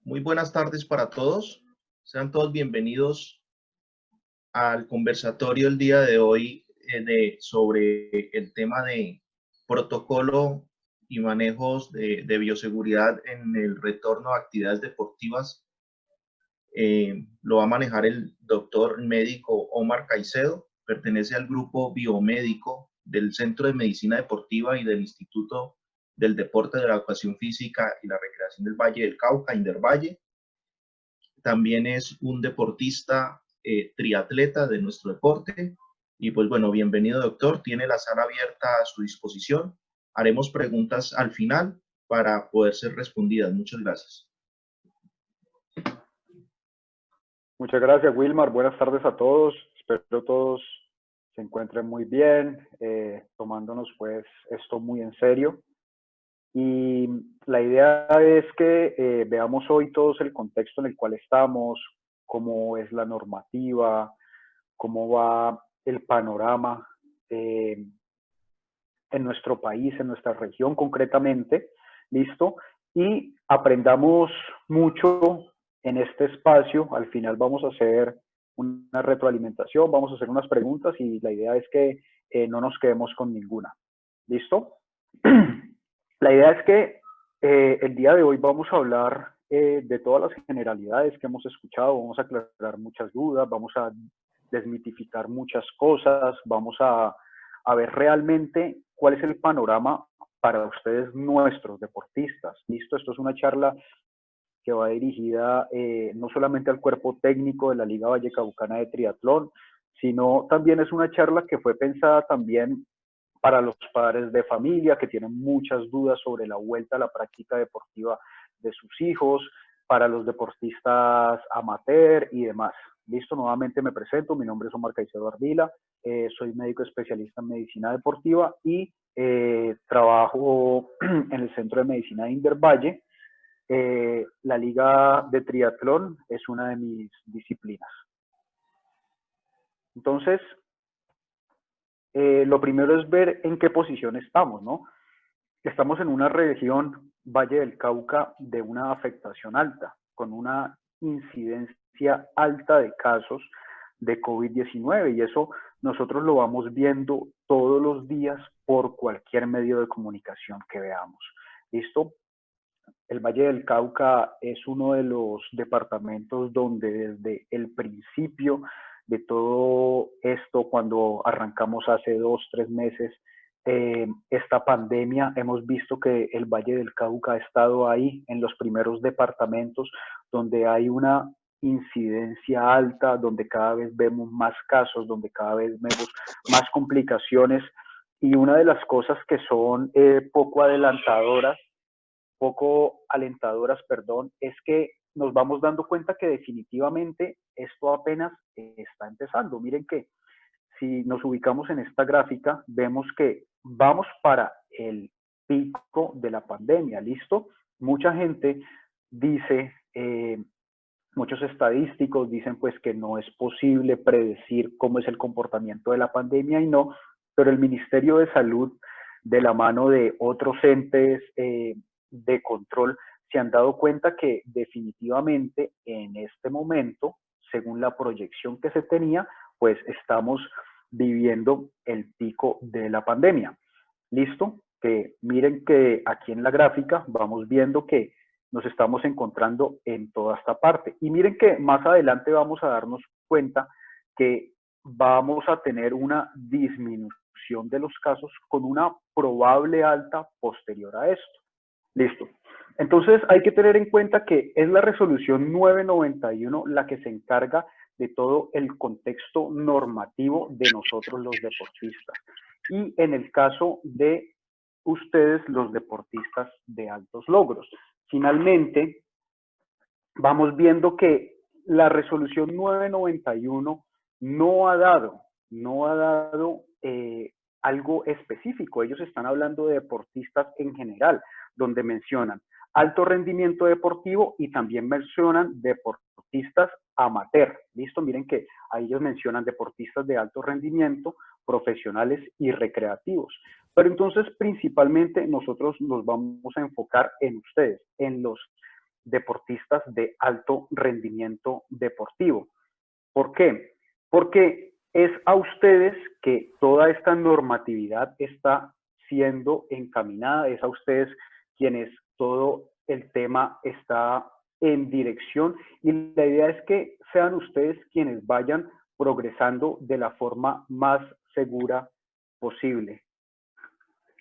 Muy buenas tardes para todos. Sean todos bienvenidos al conversatorio el día de hoy sobre el tema de protocolo y manejos de bioseguridad en el retorno a actividades deportivas. Lo va a manejar el doctor médico Omar Caicedo, pertenece al grupo biomédico del Centro de Medicina Deportiva y del Instituto del Deporte, de la Educación Física y la Recreación del Valle del Cauca, Indervalle. También es un deportista triatleta de nuestro deporte. Y pues bueno, bienvenido doctor, tiene la sala abierta a su disposición. Haremos preguntas al final para poder ser respondidas. Muchas gracias. Muchas gracias, Wilmar. Buenas tardes a todos. Espero todos se encuentren muy bien, tomándonos pues esto muy en serio. Y la idea es que veamos hoy todos el contexto en el cual estamos, cómo es la normativa, cómo va el panorama en nuestro país, en nuestra región concretamente, ¿listo? Y aprendamos mucho en este espacio. Al final vamos a hacer una retroalimentación, vamos a hacer unas preguntas y la idea es que no nos quedemos con ninguna. ¿Listo? La idea es que el día de hoy vamos a hablar de todas las generalidades que hemos escuchado, vamos a aclarar muchas dudas, vamos a desmitificar muchas cosas, vamos a ver realmente cuál es el panorama para ustedes, nuestros deportistas. ¿Listo? Esto es una charla que va dirigida no solamente al cuerpo técnico de la Liga Vallecaucana de Triatlón, sino también es una charla que fue pensada también para los padres de familia que tienen muchas dudas sobre la vuelta a la práctica deportiva de sus hijos, para los deportistas amateur y demás. Listo, nuevamente me presento, mi nombre es Omar Caicedo Ardila, soy médico especialista en medicina deportiva y trabajo en el Centro de Medicina de Indervalle. La Liga de Triatlón es una de mis disciplinas. Entonces, lo primero es ver en qué posición estamos, ¿no? Estamos en una región, Valle del Cauca, de una afectación alta, con una incidencia alta de casos de COVID-19 y eso nosotros lo vamos viendo todos los días por cualquier medio de comunicación que veamos. ¿Listo? El Valle del Cauca es uno de los departamentos donde desde el principio de todo esto, cuando arrancamos hace 2-3 meses, esta pandemia, hemos visto que el Valle del Cauca ha estado ahí en los primeros departamentos donde hay una incidencia alta, donde cada vez vemos más casos, donde cada vez vemos más complicaciones. Y una de las cosas que son poco alentadoras, es que nos vamos dando cuenta que definitivamente esto apenas está empezando. Miren que si nos ubicamos en esta gráfica, vemos que vamos para el pico de la pandemia, ¿listo? Mucha gente dice, muchos estadísticos dicen pues que no es posible predecir cómo es el comportamiento de la pandemia y no, pero el Ministerio de Salud, de la mano de otros entes de control, se han dado cuenta que definitivamente en este momento, según la proyección que se tenía, pues estamos viviendo el pico de la pandemia. ¿Listo? Que miren que aquí en la gráfica vamos viendo que nos estamos encontrando en toda esta parte. Y miren que más adelante vamos a darnos cuenta que vamos a tener una disminución de los casos con una probable alta posterior a esto. Listo. Entonces hay que tener en cuenta que es la resolución 991 la que se encarga de todo el contexto normativo de nosotros los deportistas. Y en el caso de ustedes, los deportistas de altos logros. Finalmente, vamos viendo que la resolución 991 no ha dado algo específico. Ellos están hablando de deportistas en general, donde mencionan alto rendimiento deportivo y también mencionan deportistas amateur. ¿Listo? Miren que ahí ellos mencionan deportistas de alto rendimiento, profesionales y recreativos. Pero entonces, principalmente, nosotros nos vamos a enfocar en ustedes, en los deportistas de alto rendimiento deportivo. ¿Por qué? Porque es a ustedes que toda esta normatividad está siendo encaminada, es a ustedes quienes todo el tema está en dirección, y la idea es que sean ustedes quienes vayan progresando de la forma más segura posible.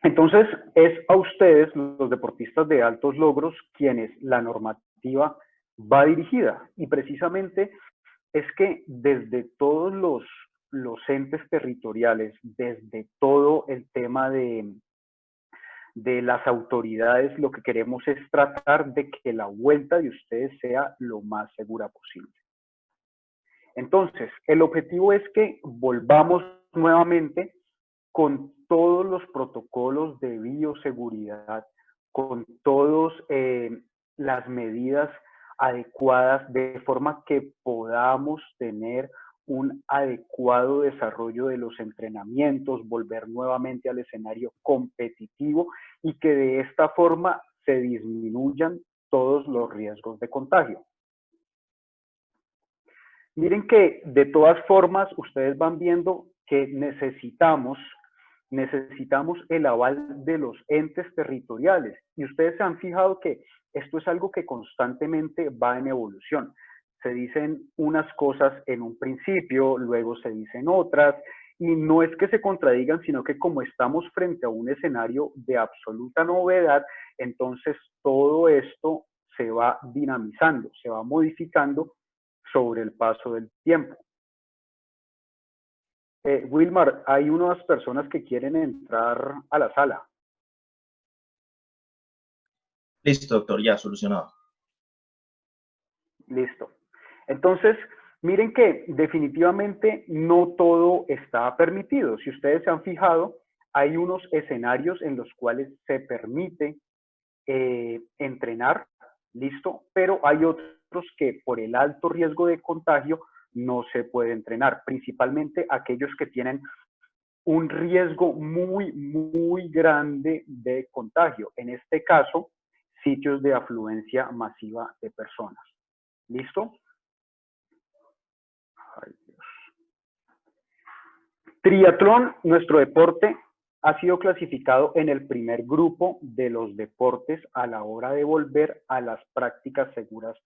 Entonces, es a ustedes, los deportistas de altos logros, quienes la normativa va dirigida, y precisamente es que desde todos los entes territoriales, desde todo el tema de las autoridades, lo que queremos es tratar de que la vuelta de ustedes sea lo más segura posible. Entonces, el objetivo es que volvamos nuevamente con todos los protocolos de bioseguridad, con todas las medidas adecuadas, de forma que podamos tener un adecuado desarrollo de los entrenamientos, volver nuevamente al escenario competitivo y que de esta forma se disminuyan todos los riesgos de contagio. Miren que de todas formas ustedes van viendo que necesitamos el aval de los entes territoriales, y ustedes se han fijado que esto es algo que constantemente va en evolución. Se dicen unas cosas en un principio, luego se dicen otras, y no es que se contradigan, sino que como estamos frente a un escenario de absoluta novedad, entonces todo esto se va dinamizando, se va modificando sobre el paso del tiempo. Wilmar, hay unas personas que quieren entrar a la sala. Listo, doctor, ya solucionado. Listo. Entonces, miren que definitivamente no todo está permitido. Si ustedes se han fijado, hay unos escenarios en los cuales se permite entrenar, listo, pero hay otros que por el alto riesgo de contagio no se puede entrenar, principalmente aquellos que tienen un riesgo muy, muy grande de contagio. En este caso, sitios de afluencia masiva de personas. ¿Listo? Ay, Dios. Triatlón, nuestro deporte, ha sido clasificado en el primer grupo de los deportes a la hora de volver a las prácticas seguras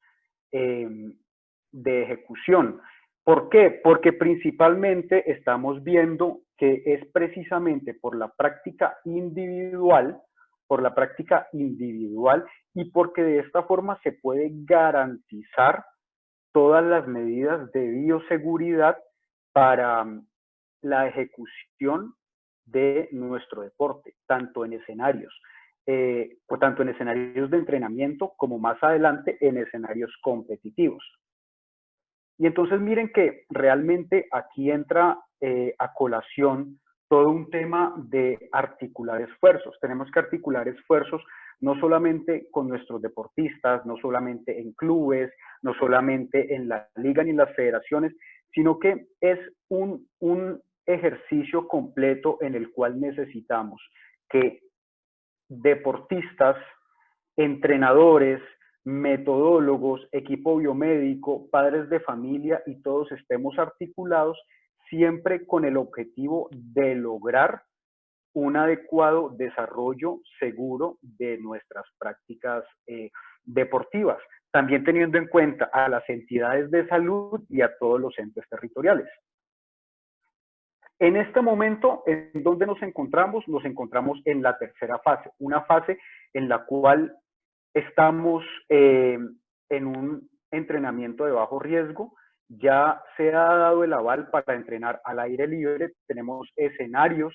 de ejecución. ¿Por qué? Porque principalmente estamos viendo que es precisamente por la práctica individual, y porque de esta forma se puede garantizar todas las medidas de bioseguridad para la ejecución de nuestro deporte, tanto en escenarios de entrenamiento como más adelante en escenarios competitivos. Y entonces miren que realmente aquí entra a colación todo un tema de articular esfuerzos. Tenemos que articular esfuerzos no solamente con nuestros deportistas, no solamente en clubes, no solamente en la liga ni en las federaciones, sino que es un ejercicio completo en el cual necesitamos que deportistas, entrenadores, metodólogos, equipo biomédico, padres de familia y todos estemos articulados siempre con el objetivo de lograr un adecuado desarrollo seguro de nuestras prácticas deportivas, también teniendo en cuenta a las entidades de salud y a todos los entes territoriales. En este momento, ¿en dónde nos encontramos? Nos encontramos en la tercera fase, una fase en la cual estamos en un entrenamiento de bajo riesgo. Ya se ha dado el aval para entrenar al aire libre. Tenemos escenarios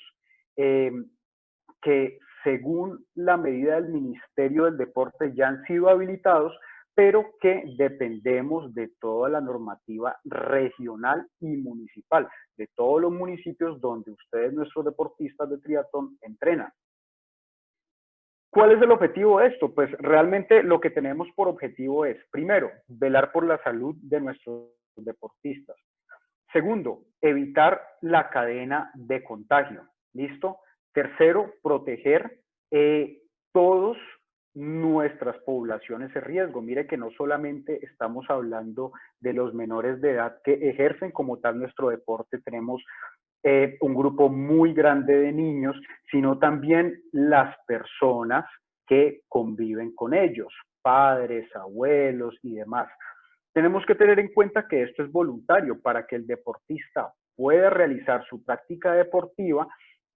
que según la medida del Ministerio del Deporte ya han sido habilitados, pero que dependemos de toda la normativa regional y municipal, de todos los municipios donde ustedes, nuestros deportistas de triatlón, entrenan. ¿Cuál es el objetivo de esto? Pues realmente lo que tenemos por objetivo es, primero, velar por la salud de nuestros deportistas. Segundo, evitar la cadena de contagio. ¿Listo? Tercero, proteger todos nuestras poblaciones en riesgo. Mire que no solamente estamos hablando de los menores de edad que ejercen como tal nuestro deporte, tenemos un grupo muy grande de niños, sino también las personas que conviven con ellos, padres, abuelos y demás. Tenemos que tener en cuenta que esto es voluntario. Para que el deportista pueda realizar su práctica deportiva,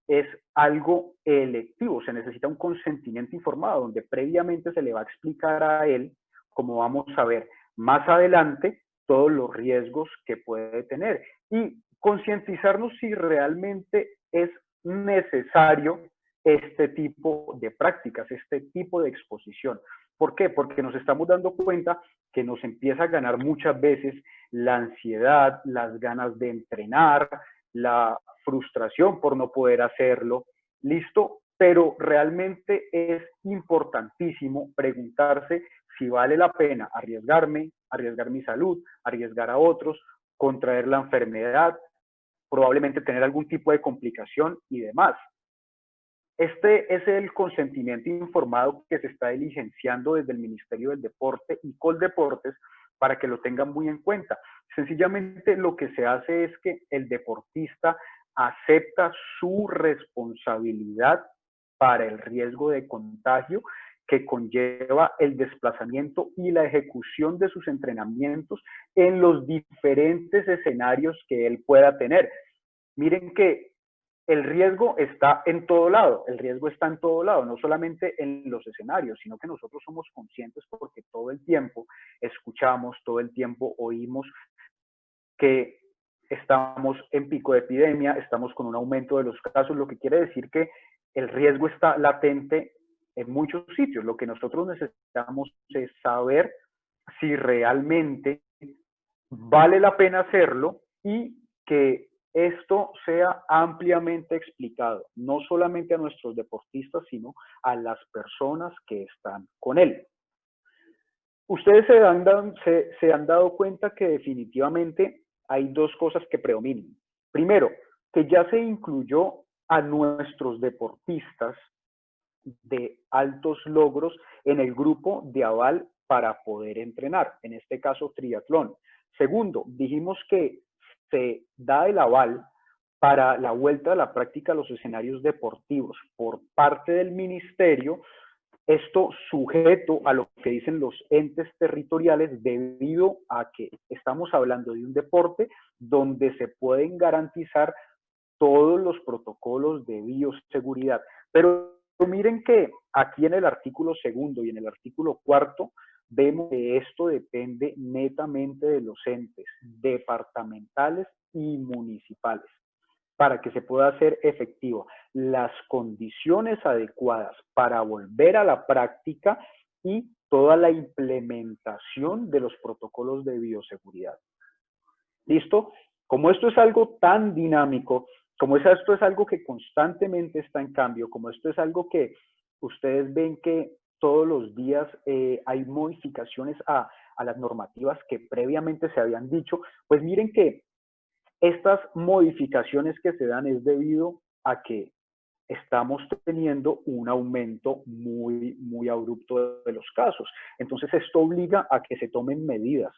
es algo electivo, se necesita un consentimiento informado donde previamente se le va a explicar a él, como vamos a ver más adelante, todos los riesgos que puede tener y concientizarnos si realmente es necesario este tipo de prácticas, este tipo de exposición. ¿Por qué? Porque nos estamos dando cuenta que nos empieza a ganar muchas veces la ansiedad, las ganas de entrenar, la frustración por no poder hacerlo, listo, pero realmente es importantísimo preguntarse si vale la pena arriesgarme, arriesgar mi salud, arriesgar a otros, contraer la enfermedad, probablemente tener algún tipo de complicación y demás. Este es el consentimiento informado que se está diligenciando desde el Ministerio del Deporte y Coldeportes para que lo tengan muy en cuenta. Sencillamente lo que se hace es que el deportista acepta su responsabilidad para el riesgo de contagio que conlleva el desplazamiento y la ejecución de sus entrenamientos en los diferentes escenarios que él pueda tener. Miren que el riesgo está en todo lado, el riesgo está en todo lado, no solamente en los escenarios, sino que nosotros somos conscientes porque todo el tiempo escuchamos, todo el tiempo oímos que estamos en pico de epidemia, estamos con un aumento de los casos, lo que quiere decir que el riesgo está latente en muchos sitios. Lo que nosotros necesitamos es saber si realmente vale la pena hacerlo y que esto sea ampliamente explicado, no solamente a nuestros deportistas, sino a las personas que están con él. Ustedes se han dado cuenta que definitivamente hay dos cosas que predominan. Primero, que ya se incluyó a nuestros deportistas de altos logros en el grupo de aval para poder entrenar, en este caso triatlón. Segundo, dijimos que se da el aval para la vuelta a la práctica a los escenarios deportivos por parte del ministerio, esto sujeto a lo que dicen los entes territoriales debido a que estamos hablando de un deporte donde se pueden garantizar todos los protocolos de bioseguridad. Pero miren que aquí en el artículo segundo y en el artículo cuarto vemos que esto depende netamente de los entes departamentales y municipales para que se pueda hacer efectivo las condiciones adecuadas para volver a la práctica y toda la implementación de los protocolos de bioseguridad. ¿Listo? Como esto es algo tan dinámico, como esto es algo que constantemente está en cambio, como esto es algo que ustedes ven que todos los días hay modificaciones a las normativas que previamente se habían dicho, pues miren que estas modificaciones que se dan es debido a que estamos teniendo un aumento muy abrupto de los casos. Entonces esto obliga a que se tomen medidas,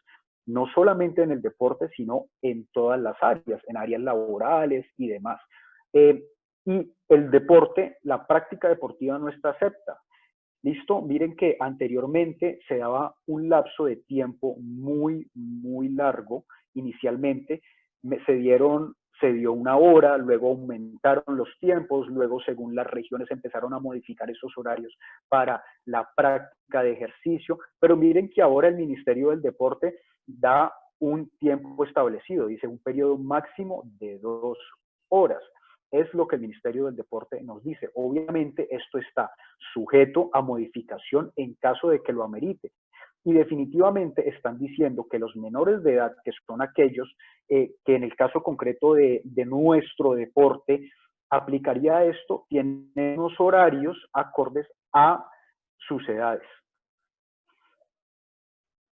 no solamente en el deporte, sino en todas las áreas, en áreas laborales y demás. Y el deporte, la práctica deportiva no está acepta. ¿Listo? Miren que anteriormente se daba un lapso de tiempo muy largo. Inicialmente se dio una hora, luego aumentaron los tiempos, luego según las regiones empezaron a modificar esos horarios para la práctica de ejercicio, pero miren que ahora el Ministerio del Deporte da un tiempo establecido, dice un periodo máximo de 2 horas. Es lo que el Ministerio del Deporte nos dice. Obviamente esto está sujeto a modificación en caso de que lo amerite. Y definitivamente están diciendo que los menores de edad, que son aquellos que en el caso concreto de nuestro deporte, aplicaría esto, tienen unos horarios acordes a sus edades.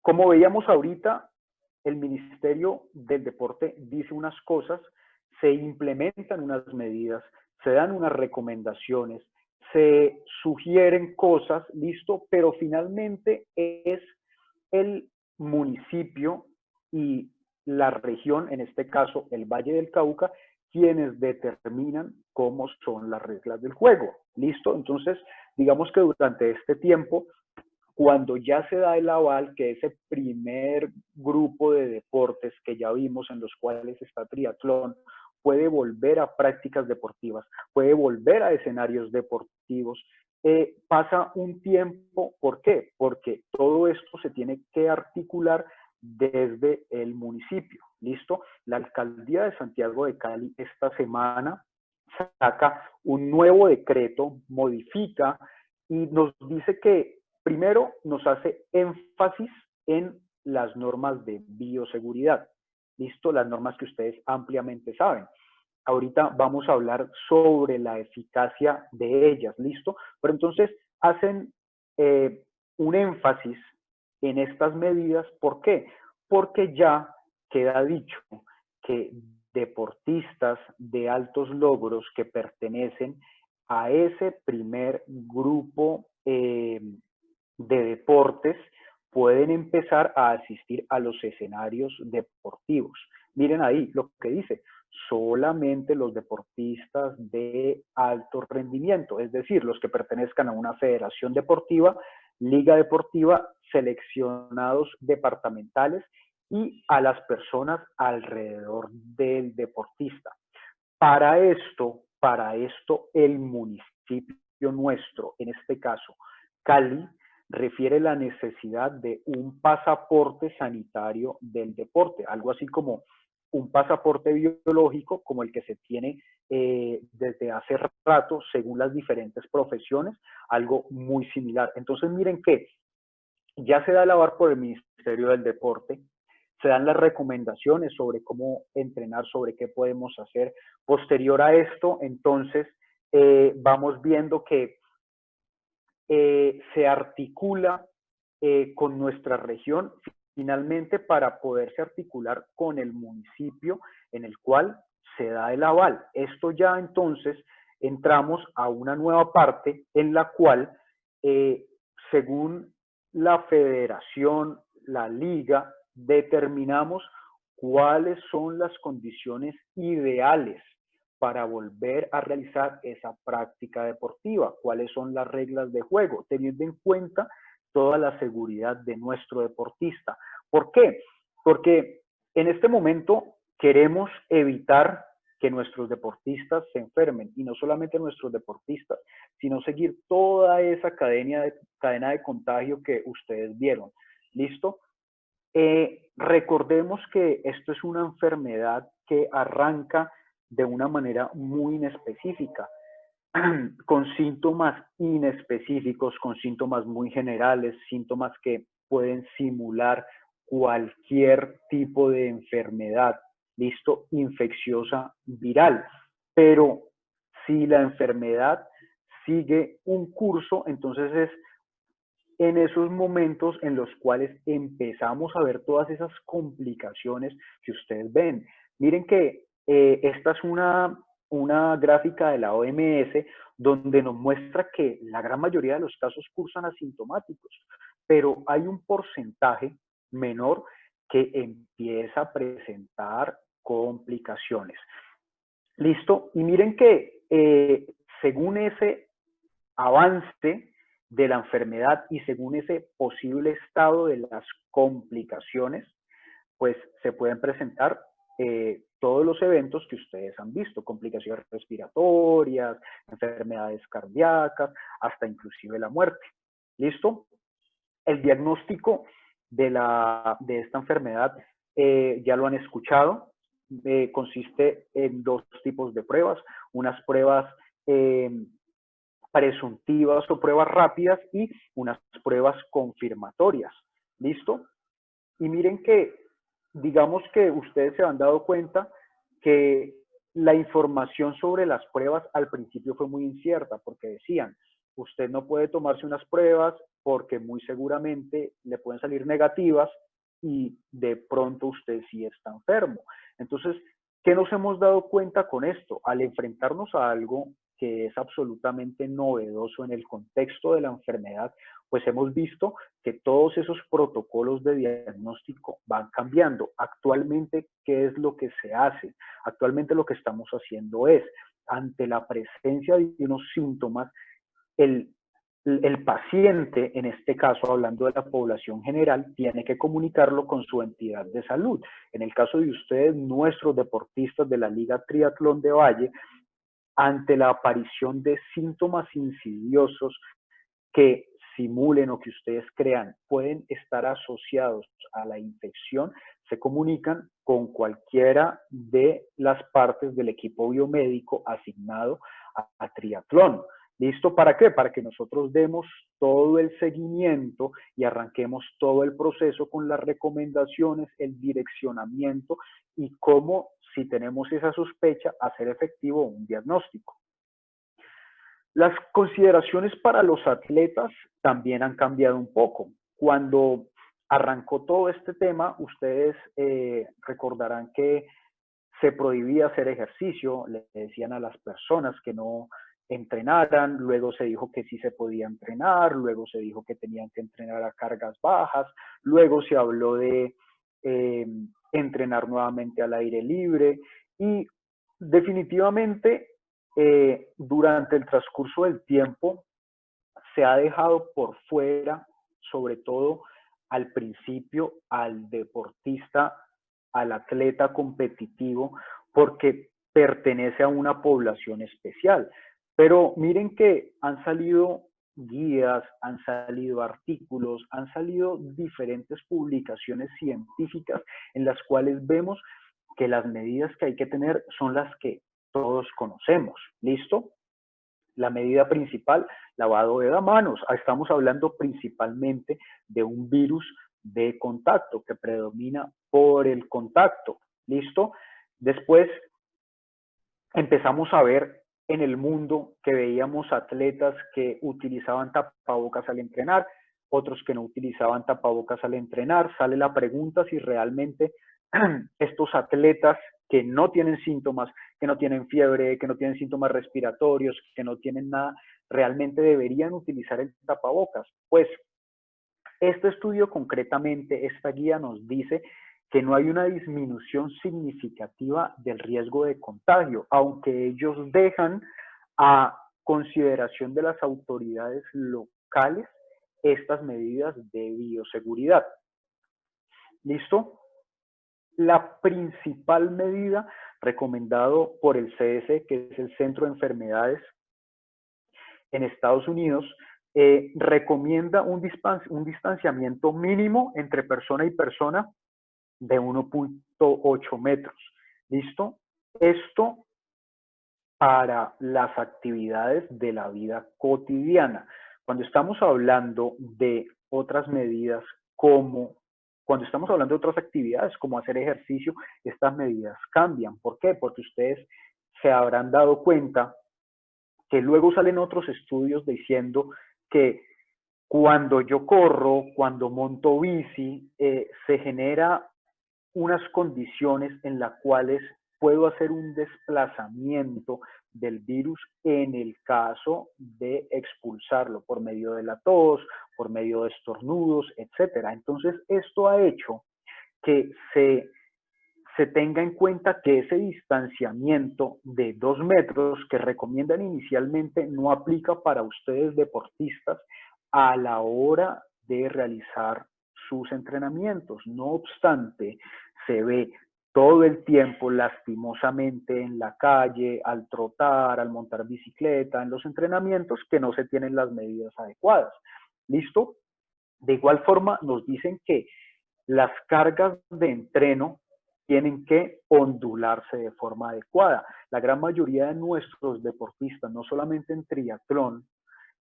Como veíamos ahorita, el Ministerio del Deporte dice unas cosas, se implementan unas medidas, se dan unas recomendaciones, se sugieren cosas, listo, pero finalmente es el municipio y la región, en este caso el Valle del Cauca, quienes determinan cómo son las reglas del juego, listo. Entonces, digamos que durante este tiempo, cuando ya se da el aval, que ese primer grupo de deportes que ya vimos en los cuales está triatlón, puede volver a prácticas deportivas, puede volver a escenarios deportivos, pasa un tiempo. ¿Por qué? Porque todo esto se tiene que articular desde el municipio, ¿listo? La alcaldía de Santiago de Cali esta semana saca un nuevo decreto, modifica y nos dice que primero nos hace énfasis en las normas de bioseguridad. ¿Listo? Las normas que ustedes ampliamente saben. Ahorita vamos a hablar sobre la eficacia de ellas, ¿listo? Pero entonces hacen un énfasis en estas medidas. ¿Por qué? Porque ya queda dicho que deportistas de altos logros que pertenecen a ese primer grupo de deportes pueden empezar a asistir a los escenarios deportivos. Miren ahí lo que dice, solamente los deportistas de alto rendimiento, es decir, los que pertenezcan a una federación deportiva, liga deportiva, seleccionados departamentales y a las personas alrededor del deportista. Para esto el municipio nuestro, en este caso Cali, refiere la necesidad de un pasaporte sanitario del deporte, algo así como un pasaporte biológico como el que se tiene desde hace rato según las diferentes profesiones, algo muy similar. Entonces miren que ya se da a lavar por el Ministerio del Deporte, se dan las recomendaciones sobre cómo entrenar, sobre qué podemos hacer. Posterior a esto, entonces, vamos viendo que se articula con nuestra región finalmente para poderse articular con el municipio en el cual se da el aval. Esto ya entonces entramos a una nueva parte en la cual, según la federación, la liga, determinamos cuáles son las condiciones ideales para volver a realizar esa práctica deportiva, cuáles son las reglas de juego, teniendo en cuenta toda la seguridad de nuestro deportista. ¿Por qué? Porque en este momento queremos evitar que nuestros deportistas se enfermen, y no solamente nuestros deportistas, sino seguir toda esa cadena de contagio que ustedes vieron. ¿Listo? Recordemos que esto es una enfermedad que arranca de una manera muy inespecífica, con síntomas inespecíficos, con síntomas muy generales, síntomas que pueden simular cualquier tipo de enfermedad, listo, infecciosa viral. Pero si la enfermedad sigue un curso, entonces es en esos momentos en los cuales empezamos a ver todas esas complicaciones que ustedes ven. Miren que esta es una gráfica de la OMS donde nos muestra que la gran mayoría de los casos cursan asintomáticos, pero hay un porcentaje menor que empieza a presentar complicaciones. ¿Listo? Y miren que según ese avance de la enfermedad y según ese posible estado de las complicaciones, pues se pueden presentar todos los eventos que ustedes han visto, complicaciones respiratorias, enfermedades cardíacas, hasta inclusive la muerte. ¿Listo? El diagnóstico de esta enfermedad ya lo han escuchado, consiste en dos tipos de pruebas, unas pruebas presuntivas o pruebas rápidas y unas pruebas confirmatorias. ¿Listo? Y miren que, digamos que ustedes se han dado cuenta que la información sobre las pruebas al principio fue muy incierta, porque decían, usted no puede tomarse unas pruebas porque muy seguramente le pueden salir negativas y de pronto usted sí está enfermo. Entonces, ¿qué nos hemos dado cuenta con esto? Al enfrentarnos a algo que es absolutamente novedoso en el contexto de la enfermedad, pues hemos visto que todos esos protocolos de diagnóstico van cambiando. Actualmente, ¿qué es lo que se hace? Actualmente lo que estamos haciendo es, ante la presencia de unos síntomas, el paciente, en este caso hablando de la población general, tiene que comunicarlo con su entidad de salud. En el caso de ustedes, nuestros deportistas de la Liga Triatlón de Valle, ante la aparición de síntomas insidiosos que simulen o que ustedes crean pueden estar asociados a la infección, se comunican con cualquiera de las partes del equipo biomédico asignado a triatlón. ¿Listo? ¿Para qué? Para que nosotros demos todo el seguimiento y arranquemos todo el proceso con las recomendaciones, el direccionamiento y cómo, si tenemos esa sospecha, hacer efectivo un diagnóstico. Las consideraciones para los atletas también han cambiado un poco. Cuando arrancó todo este tema, ustedes recordarán que se prohibía hacer ejercicio, le decían a las personas que no entrenaran, luego se dijo que sí se podía entrenar, luego se dijo que tenían que entrenar a cargas bajas, luego se habló de entrenar nuevamente al aire libre y definitivamente durante el transcurso del tiempo se ha dejado por fuera, sobre todo al principio, al deportista, al atleta competitivo, porque pertenece a una población especial. Pero miren que han salido guías, han salido artículos, han salido diferentes publicaciones científicas en las cuales vemos que las medidas que hay que tener son las que todos conocemos. ¿Listo? La medida principal, lavado de manos. Estamos hablando principalmente de un virus de contacto que predomina por el contacto. ¿Listo? Después empezamos a ver en el mundo que veíamos atletas que utilizaban tapabocas al entrenar, otros que no utilizaban tapabocas al entrenar. Sale la pregunta si realmente estos atletas que no tienen síntomas, que no tienen fiebre, que no tienen síntomas respiratorios, que no tienen nada, realmente deberían utilizar el tapabocas. Pues este estudio concretamente, esta guía nos dice que no hay una disminución significativa del riesgo de contagio, aunque ellos dejan a consideración de las autoridades locales estas medidas de bioseguridad. ¿Listo? La principal medida recomendado por el CDC, que es el Centro de Enfermedades en Estados Unidos, recomienda un distanciamiento mínimo entre persona y persona de 1.8 metros. ¿Listo? Esto para las actividades de la vida cotidiana. Cuando estamos hablando de otras medidas cuando estamos hablando de otras actividades como hacer ejercicio, estas medidas cambian. ¿Por qué? Porque ustedes se habrán dado cuenta que luego salen otros estudios diciendo que cuando yo corro, cuando monto bici, se genera unas condiciones en las cuales puedo hacer un desplazamiento del virus en el caso de expulsarlo por medio de la tos, por medio de estornudos, etcétera. Entonces, esto ha hecho que se tenga en cuenta que ese distanciamiento de 2 metros que recomiendan inicialmente no aplica para ustedes deportistas a la hora de realizar sus entrenamientos. No obstante, se ve todo el tiempo lastimosamente en la calle, al trotar, al montar bicicleta, en los entrenamientos, que no se tienen las medidas adecuadas. ¿Listo? De igual forma, nos dicen que las cargas de entreno tienen que ondularse de forma adecuada. La gran mayoría de nuestros deportistas, no solamente en triatlón,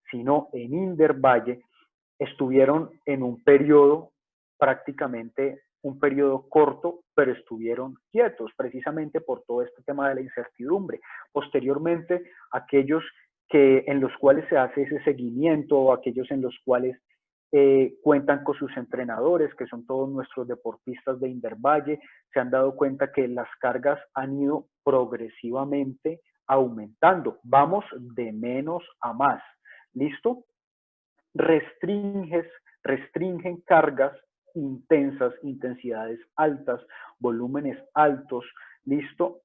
sino en Indervalle, estuvieron en un periodo prácticamente un periodo corto, pero estuvieron quietos precisamente por todo este tema de la incertidumbre. Posteriormente, aquellos en los cuales se hace ese seguimiento, aquellos en los cuales cuentan con sus entrenadores, que son todos nuestros deportistas de Indervalle, se han dado cuenta que las cargas han ido progresivamente aumentando. Vamos de menos a más. ¿Listo? Restringen cargas intensas, intensidades altas, volúmenes altos, ¿listo?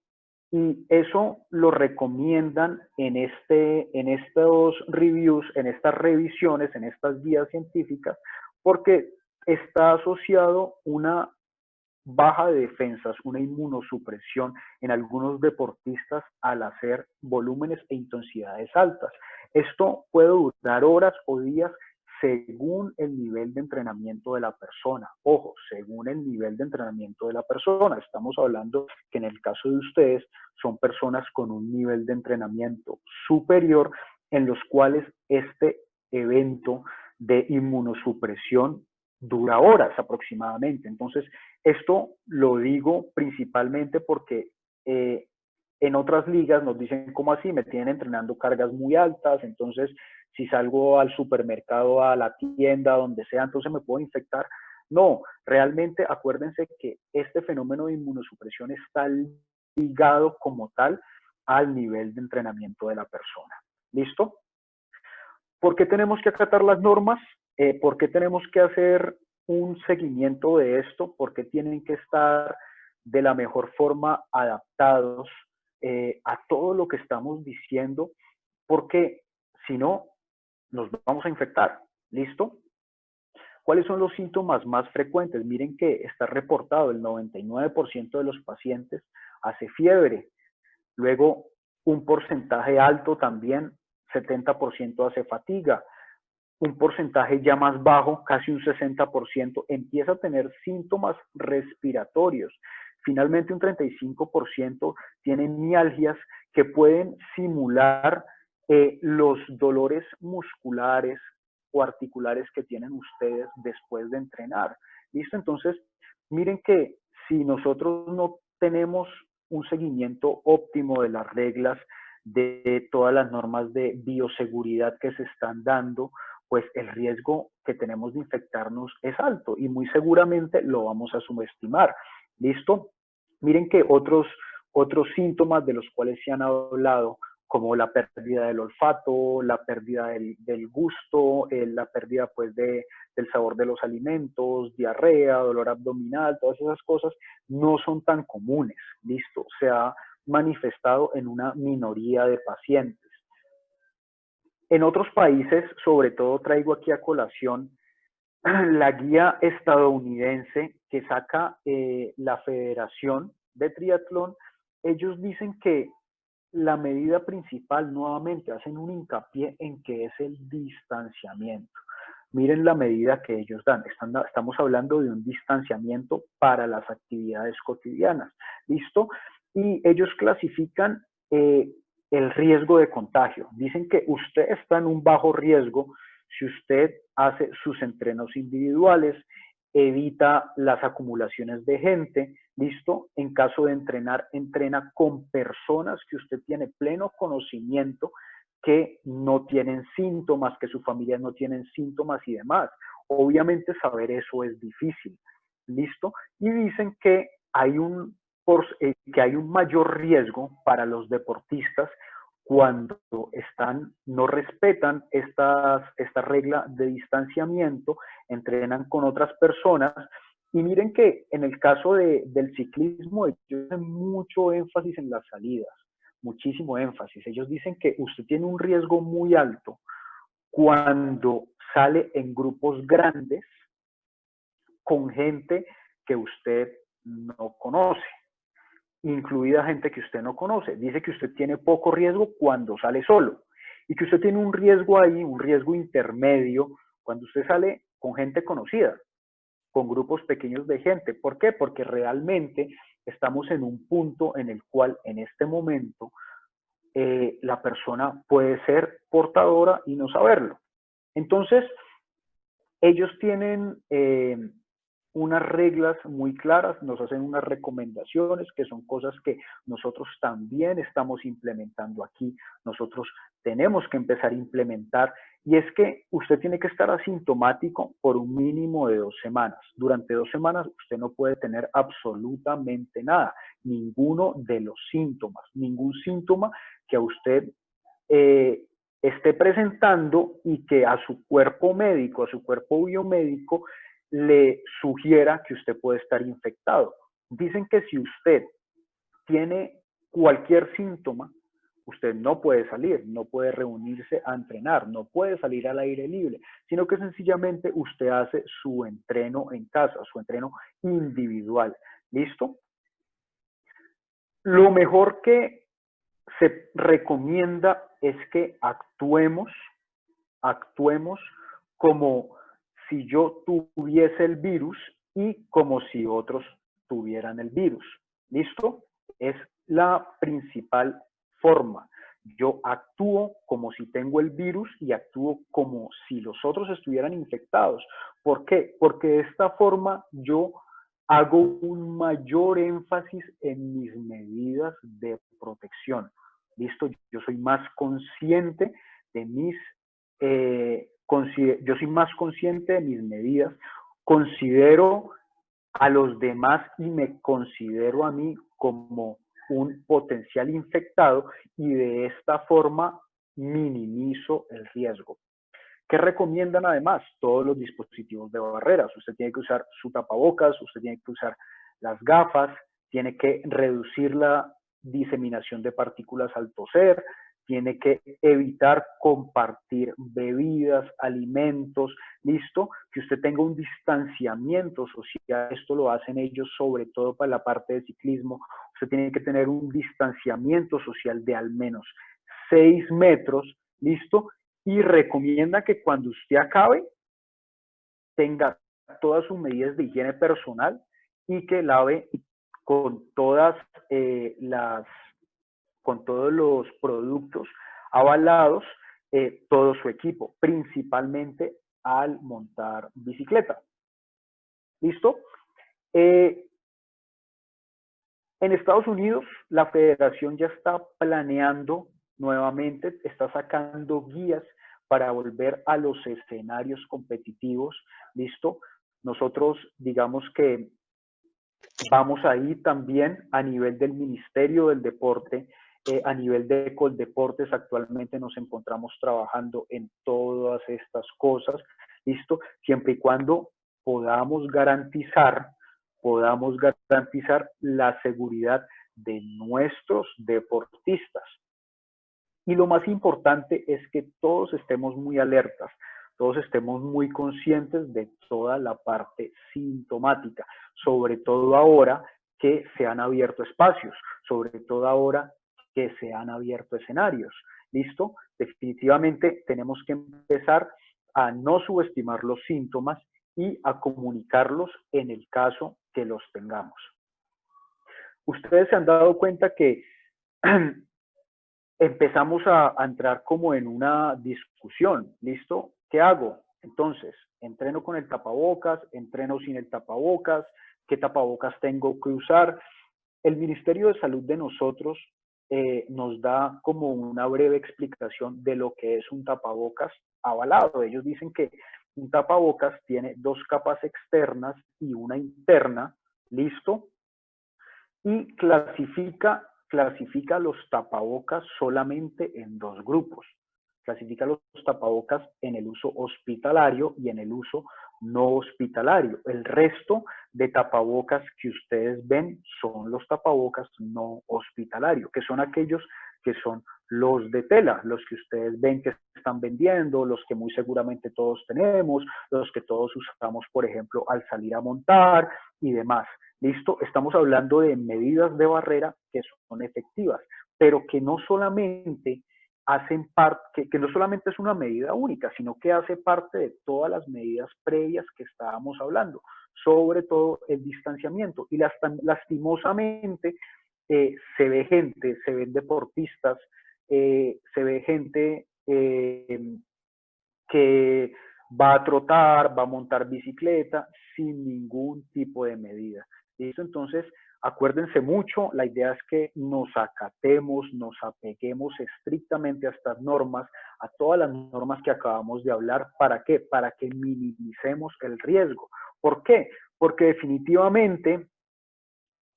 Y eso lo recomiendan en estos reviews, en estas revisiones, en estas guías científicas, porque está asociado una baja de defensas, una inmunosupresión en algunos deportistas al hacer volúmenes e intensidades altas. Esto puede durar horas o días según el nivel de entrenamiento de la persona. Ojo, según el nivel de entrenamiento de la persona. Estamos hablando que en el caso de ustedes son personas con un nivel de entrenamiento superior en los cuales este evento de inmunosupresión dura horas aproximadamente. Entonces, esto lo digo principalmente porque en otras ligas nos dicen, ¿cómo así? Me tienen entrenando cargas muy altas, entonces si salgo al supermercado, a la tienda, donde sea, entonces me puedo infectar. No, realmente acuérdense que este fenómeno de inmunosupresión está ligado como tal al nivel de entrenamiento de la persona. ¿Listo? ¿Por qué tenemos que acatar las normas? ¿Por qué tenemos que hacer un seguimiento de esto? ¿Por qué tienen que estar de la mejor forma adaptados a todo lo que estamos diciendo? Porque si no, nos vamos a infectar. ¿Listo? ¿Cuáles son los síntomas más frecuentes? Miren que está reportado el 99% de los pacientes hace fiebre. Luego, un porcentaje alto también, 70% hace fatiga. Un porcentaje ya más bajo, casi un 60%, empieza a tener síntomas respiratorios. Finalmente, un 35% tiene mialgias que pueden simular los dolores musculares o articulares que tienen ustedes después de entrenar. ¿Listo? Entonces, miren que si nosotros no tenemos un seguimiento óptimo de las reglas, de todas las normas de bioseguridad que se están dando, pues el riesgo que tenemos de infectarnos es alto y muy seguramente lo vamos a subestimar. ¿Listo? Miren que otros síntomas de los cuales se han hablado, como la pérdida del olfato, la pérdida del gusto, la pérdida pues del sabor de los alimentos, diarrea, dolor abdominal, todas esas cosas no son tan comunes. ¿Listo? Se ha manifestado en una minoría de pacientes. En otros países, sobre todo traigo aquí a colación la guía estadounidense que saca la Federación de Triatlón. Ellos dicen que la medida principal, nuevamente, hacen un hincapié en que es el distanciamiento. Miren la medida que ellos dan. Estamos hablando de un distanciamiento para las actividades cotidianas. ¿Listo? Y ellos clasifican el riesgo de contagio. Dicen que usted está en un bajo riesgo si usted hace sus entrenos individuales, evita las acumulaciones de gente, ¿listo? En caso de entrenar, entrena con personas que usted tiene pleno conocimiento que no tienen síntomas, que su familia no tienen síntomas y demás. Obviamente saber eso es difícil, ¿listo? Y dicen que hay un mayor riesgo para los deportistas cuando no respetan esta regla de distanciamiento, entrenan con otras personas. Y miren que en el caso del ciclismo, ellos hacen mucho énfasis en las salidas, muchísimo énfasis. Ellos dicen que usted tiene un riesgo muy alto cuando sale en grupos grandes con gente que usted no conoce, incluida gente que usted no conoce. Dice que usted tiene poco riesgo cuando sale solo y que usted tiene un riesgo ahí, un riesgo intermedio, cuando usted sale con gente conocida, con grupos pequeños de gente. ¿Por qué? Porque realmente estamos en un punto en el cual en este momento la persona puede ser portadora y no saberlo. Entonces, ellos tienen unas reglas muy claras, nos hacen unas recomendaciones que son cosas que nosotros también estamos implementando aquí. Nosotros tenemos que empezar a implementar, y es que usted tiene que estar asintomático por un mínimo de 2 semanas. Durante 2 semanas usted no puede tener absolutamente nada, ninguno de los síntomas, ningún síntoma que a usted esté presentando y que a su cuerpo médico, a su cuerpo biomédico, le sugiera que usted puede estar infectado. Dicen que si usted tiene cualquier síntoma, usted no puede salir, no puede reunirse a entrenar, no puede salir al aire libre, sino que sencillamente usted hace su entreno en casa, su entreno individual. ¿Listo? Lo mejor que se recomienda es que actuemos como si yo tuviese el virus y como si otros tuvieran el virus. ¿Listo? Es la principal forma. Yo actúo como si tengo el virus y actúo como si los otros estuvieran infectados. ¿Por qué? Porque de esta forma yo hago un mayor énfasis en mis medidas de protección. ¿Listo? Yo soy más consciente de mis yo soy más consciente de mis medidas, considero a los demás y me considero a mí como un potencial infectado, y de esta forma minimizo el riesgo. ¿Qué recomiendan además? Todos los dispositivos de barreras. Usted tiene que usar su tapabocas, usted tiene que usar las gafas, tiene que reducir la diseminación de partículas al toser, tiene que evitar compartir bebidas, alimentos, listo, que usted tenga un distanciamiento social. Esto lo hacen ellos sobre todo para la parte de ciclismo. Usted tiene que tener un distanciamiento social de al menos 6 metros, listo, y recomienda que cuando usted acabe tenga todas sus medidas de higiene personal y que lave con todas con todos los productos avalados todo su equipo, principalmente al montar bicicleta. ¿Listo? En Estados Unidos, la federación ya está planeando nuevamente, está sacando guías para volver a los escenarios competitivos. ¿Listo? Nosotros, digamos que vamos ahí también a nivel del Ministerio del Deporte, a nivel de Coldeportes. Actualmente nos encontramos trabajando en todas estas cosas, ¿listo? Siempre y cuando podamos garantizar la seguridad de nuestros deportistas. Y lo más importante es que todos estemos muy alertas, todos estemos muy conscientes de toda la parte sintomática, sobre todo ahora que se han abierto espacios, sobre todo ahora que se han abierto escenarios. ¿Listo? Definitivamente tenemos que empezar a no subestimar los síntomas y a comunicarlos en el caso que los tengamos. Ustedes se han dado cuenta que empezamos a entrar como en una discusión. ¿Listo? ¿Qué hago? Entonces, entreno con el tapabocas, entreno sin el tapabocas, ¿qué tapabocas tengo que usar? El Ministerio de Salud de nosotros nos da como una breve explicación de lo que es un tapabocas avalado. Ellos dicen que un tapabocas tiene 2 capas externas y una interna, ¿listo? Y clasifica los tapabocas solamente en 2 grupos. Clasifica los tapabocas en el uso hospitalario y en el uso no hospitalario. El resto de tapabocas que ustedes ven son los tapabocas no hospitalarios, que son aquellos que son los de tela, los que ustedes ven que están vendiendo, los que muy seguramente todos tenemos, los que todos usamos, por ejemplo, al salir a montar y demás. ¿Listo? Estamos hablando de medidas de barrera que son efectivas, pero que no solamente hacen parte, que no solamente es una medida única, sino que hace parte de todas las medidas previas que estábamos hablando, sobre todo el distanciamiento. Y lastimosamente se ve gente, se ven deportistas, se ve gente que va a trotar, va a montar bicicleta sin ningún tipo de medida. ¿Listo? Entonces, acuérdense mucho, la idea es que nos acatemos, nos apeguemos estrictamente a estas normas, a todas las normas que acabamos de hablar. ¿Para qué? Para que minimicemos el riesgo. ¿Por qué? Porque definitivamente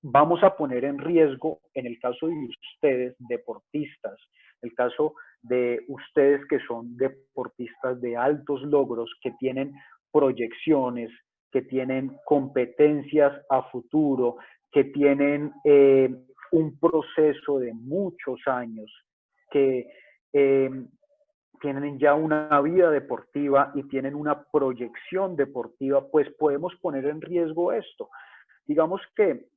vamos a poner en riesgo, en el caso de ustedes, deportistas, el caso de ustedes que son deportistas de altos logros, que tienen proyecciones, que tienen competencias a futuro, que tienen un proceso de muchos años, que tienen ya una vida deportiva y tienen una proyección deportiva, pues podemos poner en riesgo esto. Digamos que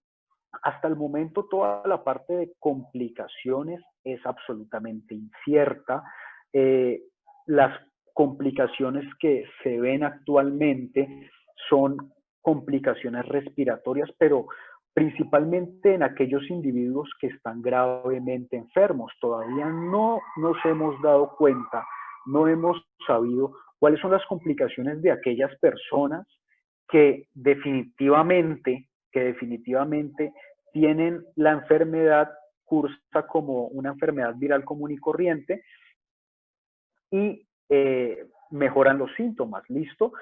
hasta el momento toda la parte de complicaciones es absolutamente incierta. Las complicaciones que se ven actualmente son complicaciones respiratorias, pero principalmente en aquellos individuos que están gravemente enfermos. Todavía no nos hemos dado cuenta, no hemos sabido cuáles son las complicaciones de aquellas personas que definitivamente tienen la enfermedad, cursa como una enfermedad viral común y corriente y mejoran los síntomas. ¿Listo?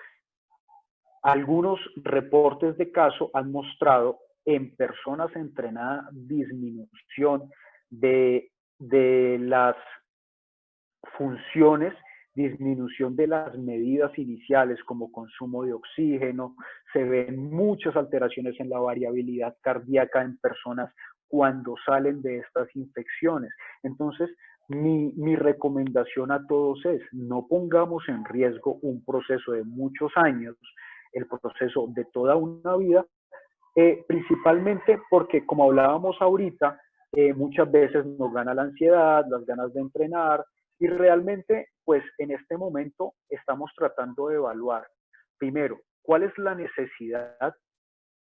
Algunos reportes de caso han mostrado en personas entrenadas disminución de las funciones, disminución de las medidas iniciales como consumo de oxígeno, se ven muchas alteraciones en la variabilidad cardíaca en personas cuando salen de estas infecciones. Entonces, mi recomendación a todos es, no pongamos en riesgo un proceso de muchos años, el proceso de toda una vida, principalmente porque, como hablábamos ahorita, muchas veces nos gana la ansiedad, las ganas de entrenar, y realmente, pues en este momento estamos tratando de evaluar, primero, cuál es la necesidad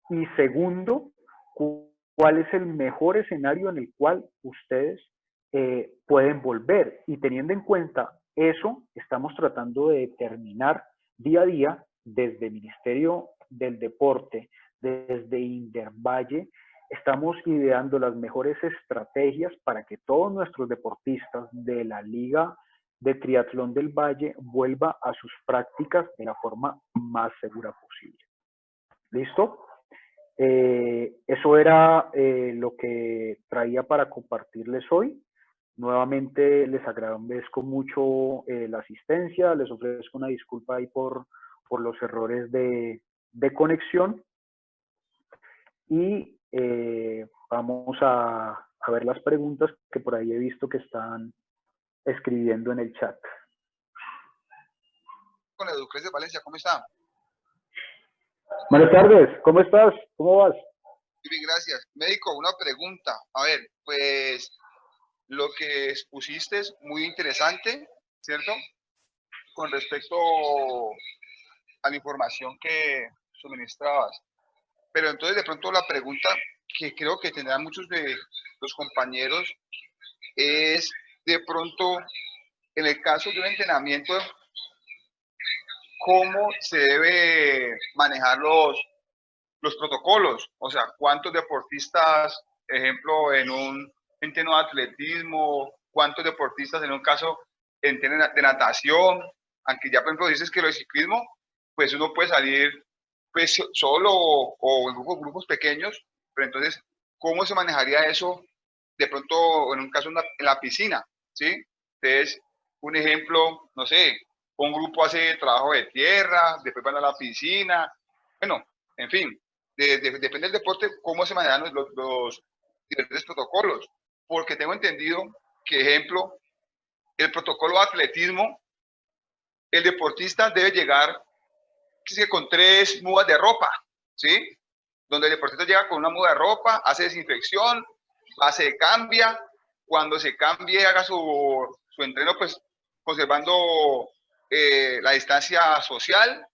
y segundo, cuál es el mejor escenario en el cual ustedes pueden volver. Y teniendo en cuenta eso, estamos tratando de determinar día a día desde el Ministerio del Deporte, desde Indervalle, estamos ideando las mejores estrategias para que todos nuestros deportistas de la Liga de Triatlón del Valle vuelva a sus prácticas de la forma más segura posible. ¿Listo? Eso era lo que traía para compartirles hoy. Nuevamente les agradezco mucho la asistencia, les ofrezco una disculpa ahí por los errores de conexión y vamos a ver las preguntas que por ahí he visto que están escribiendo en el chat. Con Educres de Valencia, ¿cómo está? Buenas tardes, ¿cómo estás? ¿Cómo vas? Bien, gracias. Médico, una pregunta. A ver, pues lo que expusiste es muy interesante, ¿cierto? Con respecto a la información que suministrabas. Pero entonces de pronto la pregunta que creo que tendrán muchos de los compañeros es de pronto, en el caso de un entrenamiento, ¿cómo se debe manejar los protocolos? O sea, ¿cuántos deportistas, ejemplo, en un entreno de atletismo, cuántos deportistas en un caso entreno de natación? Aunque ya, por ejemplo, dices que lo de ciclismo, pues uno puede salir pues solo o en grupos pequeños, pero entonces, ¿cómo se manejaría eso de pronto en un caso en la piscina? ¿Sí? Entonces, un ejemplo, no sé, un grupo hace trabajo de tierra, después van a la piscina, bueno, en fin, depende del deporte, cómo se manejan los diferentes protocolos, porque tengo entendido que, ejemplo, el protocolo de atletismo, el deportista debe llegar con 3 mudas de ropa, ¿sí? Donde el deportista llega con una muda de ropa, hace desinfección, se cambia, cuando se cambie haga su entreno, pues conservando la distancia social,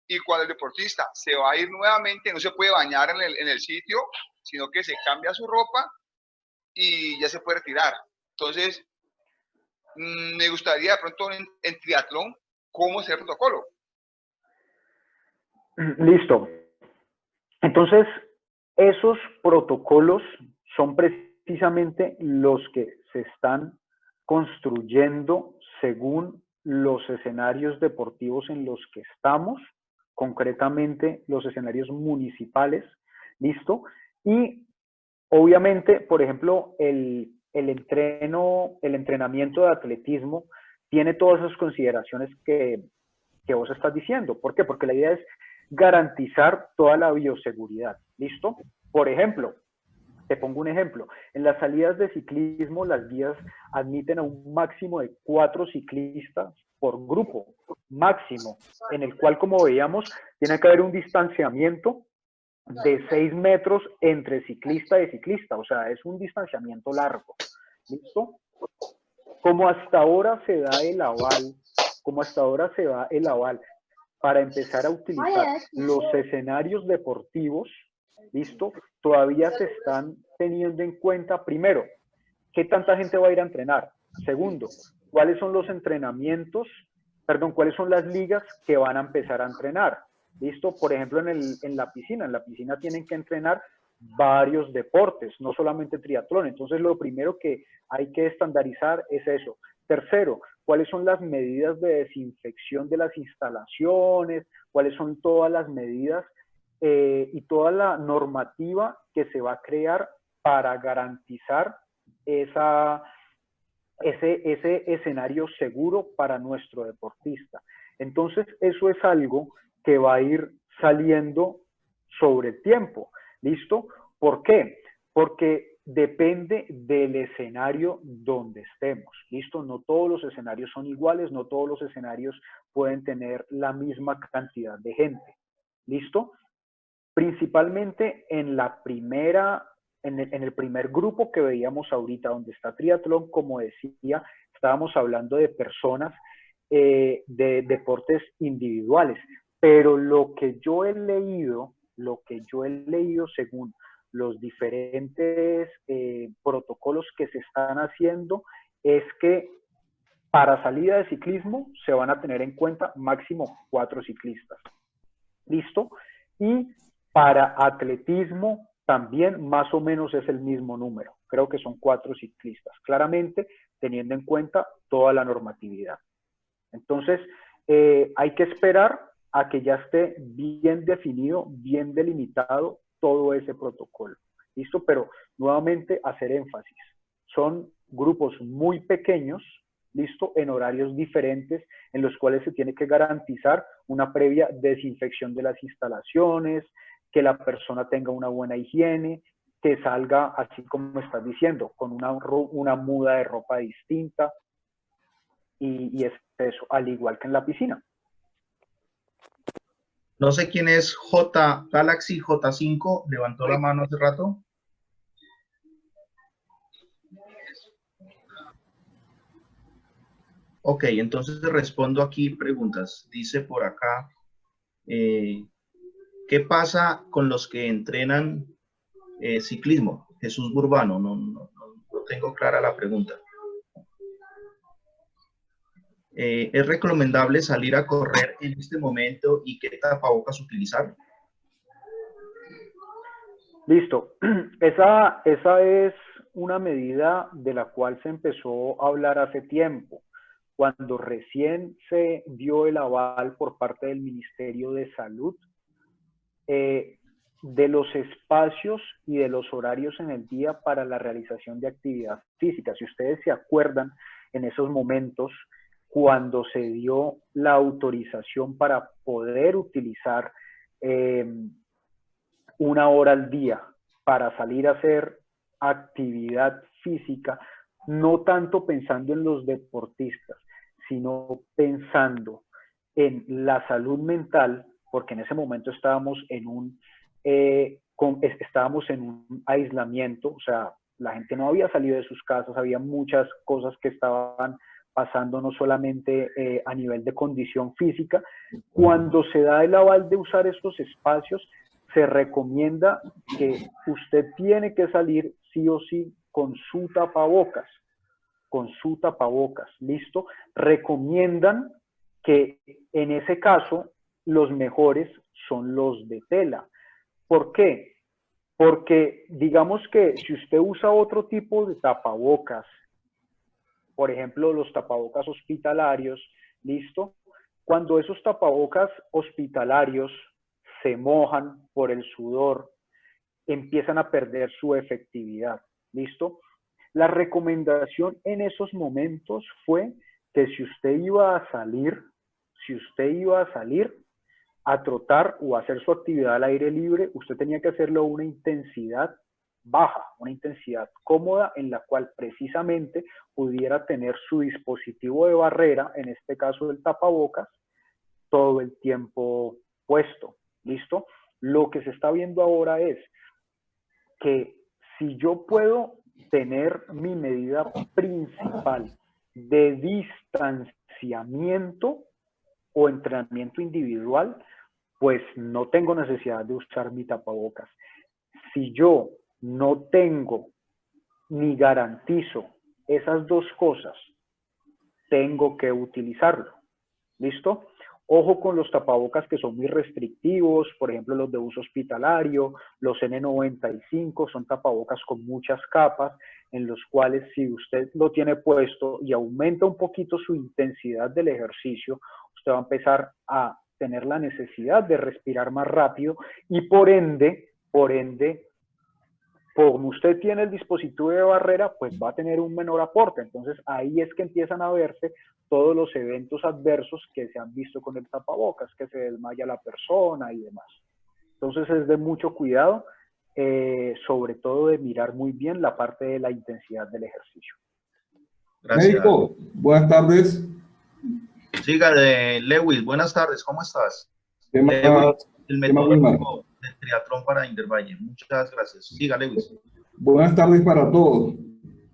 y cuando el deportista se va a ir nuevamente, no se puede bañar en el sitio, sino que se cambia su ropa y ya se puede retirar. Entonces, me gustaría de pronto en triatlón, ¿cómo es el protocolo? Listo. Entonces, esos protocolos son precisamente los que se están construyendo según los escenarios deportivos en los que estamos, concretamente los escenarios municipales, ¿listo? Y obviamente, por ejemplo, el entrenamiento de atletismo tiene todas esas consideraciones que vos estás diciendo. ¿Por qué? Porque la idea es garantizar toda la bioseguridad, ¿listo? Por ejemplo, te pongo un ejemplo. En las salidas de ciclismo, las guías admiten a un máximo de 4 ciclistas por grupo, máximo, en el cual, como veíamos, tiene que haber un distanciamiento de 6 metros entre ciclista y ciclista. O sea, es un distanciamiento largo, ¿listo? Como hasta ahora se da el aval, para empezar a utilizar los escenarios deportivos, ¿listo? Todavía se están teniendo en cuenta, primero, ¿qué tanta gente va a ir a entrenar? Segundo, ¿cuáles son los entrenamientos, cuáles son las ligas que van a empezar a entrenar? ¿Listo? Por ejemplo, en la piscina tienen que entrenar varios deportes, no solamente triatlón. Entonces, lo primero que hay que estandarizar es eso. Tercero, ¿cuáles son las medidas de desinfección de las instalaciones? ¿Cuáles son todas las medidas y toda la normativa que se va a crear para garantizar ese escenario seguro para nuestro deportista? Entonces, eso es algo que va a ir saliendo sobre el tiempo, ¿listo? ¿Por qué? Porque depende del escenario donde estemos, ¿listo? No todos los escenarios son iguales, no todos los escenarios pueden tener la misma cantidad de gente, ¿listo? Principalmente en el primer grupo que veíamos ahorita, donde está triatlón, como decía, estábamos hablando de personas de deportes individuales, pero lo que yo he leído según los diferentes protocolos que se están haciendo, es que para salida de ciclismo se van a tener en cuenta máximo 4 ciclistas, ¿listo? Y para atletismo también más o menos es el mismo número. Creo que son 4 ciclistas, claramente teniendo en cuenta toda la normatividad. Entonces, hay que esperar a que ya esté bien definido, bien delimitado todo ese protocolo. ¿Listo? Pero nuevamente hacer énfasis. Son grupos muy pequeños, ¿listo? En horarios diferentes, en los cuales se tiene que garantizar una previa desinfección de las instalaciones, que la persona tenga una buena higiene, que salga, así como estás diciendo, con una muda de ropa distinta, y es eso, al igual que en la piscina. No sé quién es Galaxy J5, levantó la mano hace rato. Ok, entonces respondo aquí preguntas. Dice por acá, ¿qué pasa con los que entrenan ciclismo? Jesús Burbano, no tengo clara la pregunta. ¿Es recomendable salir a correr en este momento y qué tapabocas utilizar? Listo. Esa es una medida de la cual se empezó a hablar hace tiempo, cuando recién se dio el aval por parte del Ministerio de Salud de los espacios y de los horarios en el día para la realización de actividad física. Si ustedes se acuerdan, en esos momentos, cuando se dio la autorización para poder utilizar una hora al día para salir a hacer actividad física, no tanto pensando en los deportistas, sino pensando en la salud mental, porque en ese momento estábamos en un aislamiento, o sea, la gente no había salido de sus casas, había muchas cosas que estaban pasando, no solamente a nivel de condición física. Cuando se da el aval de usar estos espacios, se recomienda que usted tiene que salir sí o sí con su tapabocas, ¿listo? Recomiendan que en ese caso los mejores son los de tela. ¿Por qué? Porque digamos que si usted usa otro tipo de tapabocas, por ejemplo, los tapabocas hospitalarios, ¿listo? Cuando esos tapabocas hospitalarios se mojan por el sudor, empiezan a perder su efectividad, ¿listo? La recomendación en esos momentos fue que si usted iba a salir a trotar o a hacer su actividad al aire libre, usted tenía que hacerlo a una intensidad baja, una intensidad cómoda en la cual precisamente pudiera tener su dispositivo de barrera, en este caso el tapabocas, todo el tiempo puesto. ¿Listo? Lo que se está viendo ahora es que si yo puedo tener mi medida principal de distanciamiento o entrenamiento individual, pues no tengo necesidad de usar mi tapabocas. Si yo no tengo ni garantizo esas dos cosas, tengo que utilizarlo. ¿Listo? Ojo con los tapabocas que son muy restrictivos, por ejemplo los de uso hospitalario, los N95, son tapabocas con muchas capas, en los cuales si usted lo tiene puesto y aumenta un poquito su intensidad del ejercicio, usted va a empezar a tener la necesidad de respirar más rápido y por ende, como usted tiene el dispositivo de barrera, pues va a tener un menor aporte. Entonces ahí es que empiezan a verse todos los eventos adversos que se han visto con el tapabocas, que se desmaya la persona y demás. Entonces es de mucho cuidado, sobre todo de mirar muy bien la parte de la intensidad del ejercicio. Gracias. Médico, buenas tardes. Siga, Lewis, buenas tardes, ¿cómo estás? ¿Qué más, Lewis, el Wilmar? método de triatlón para Indervalle. Muchas gracias. Siga, Lewis. Buenas tardes para todos.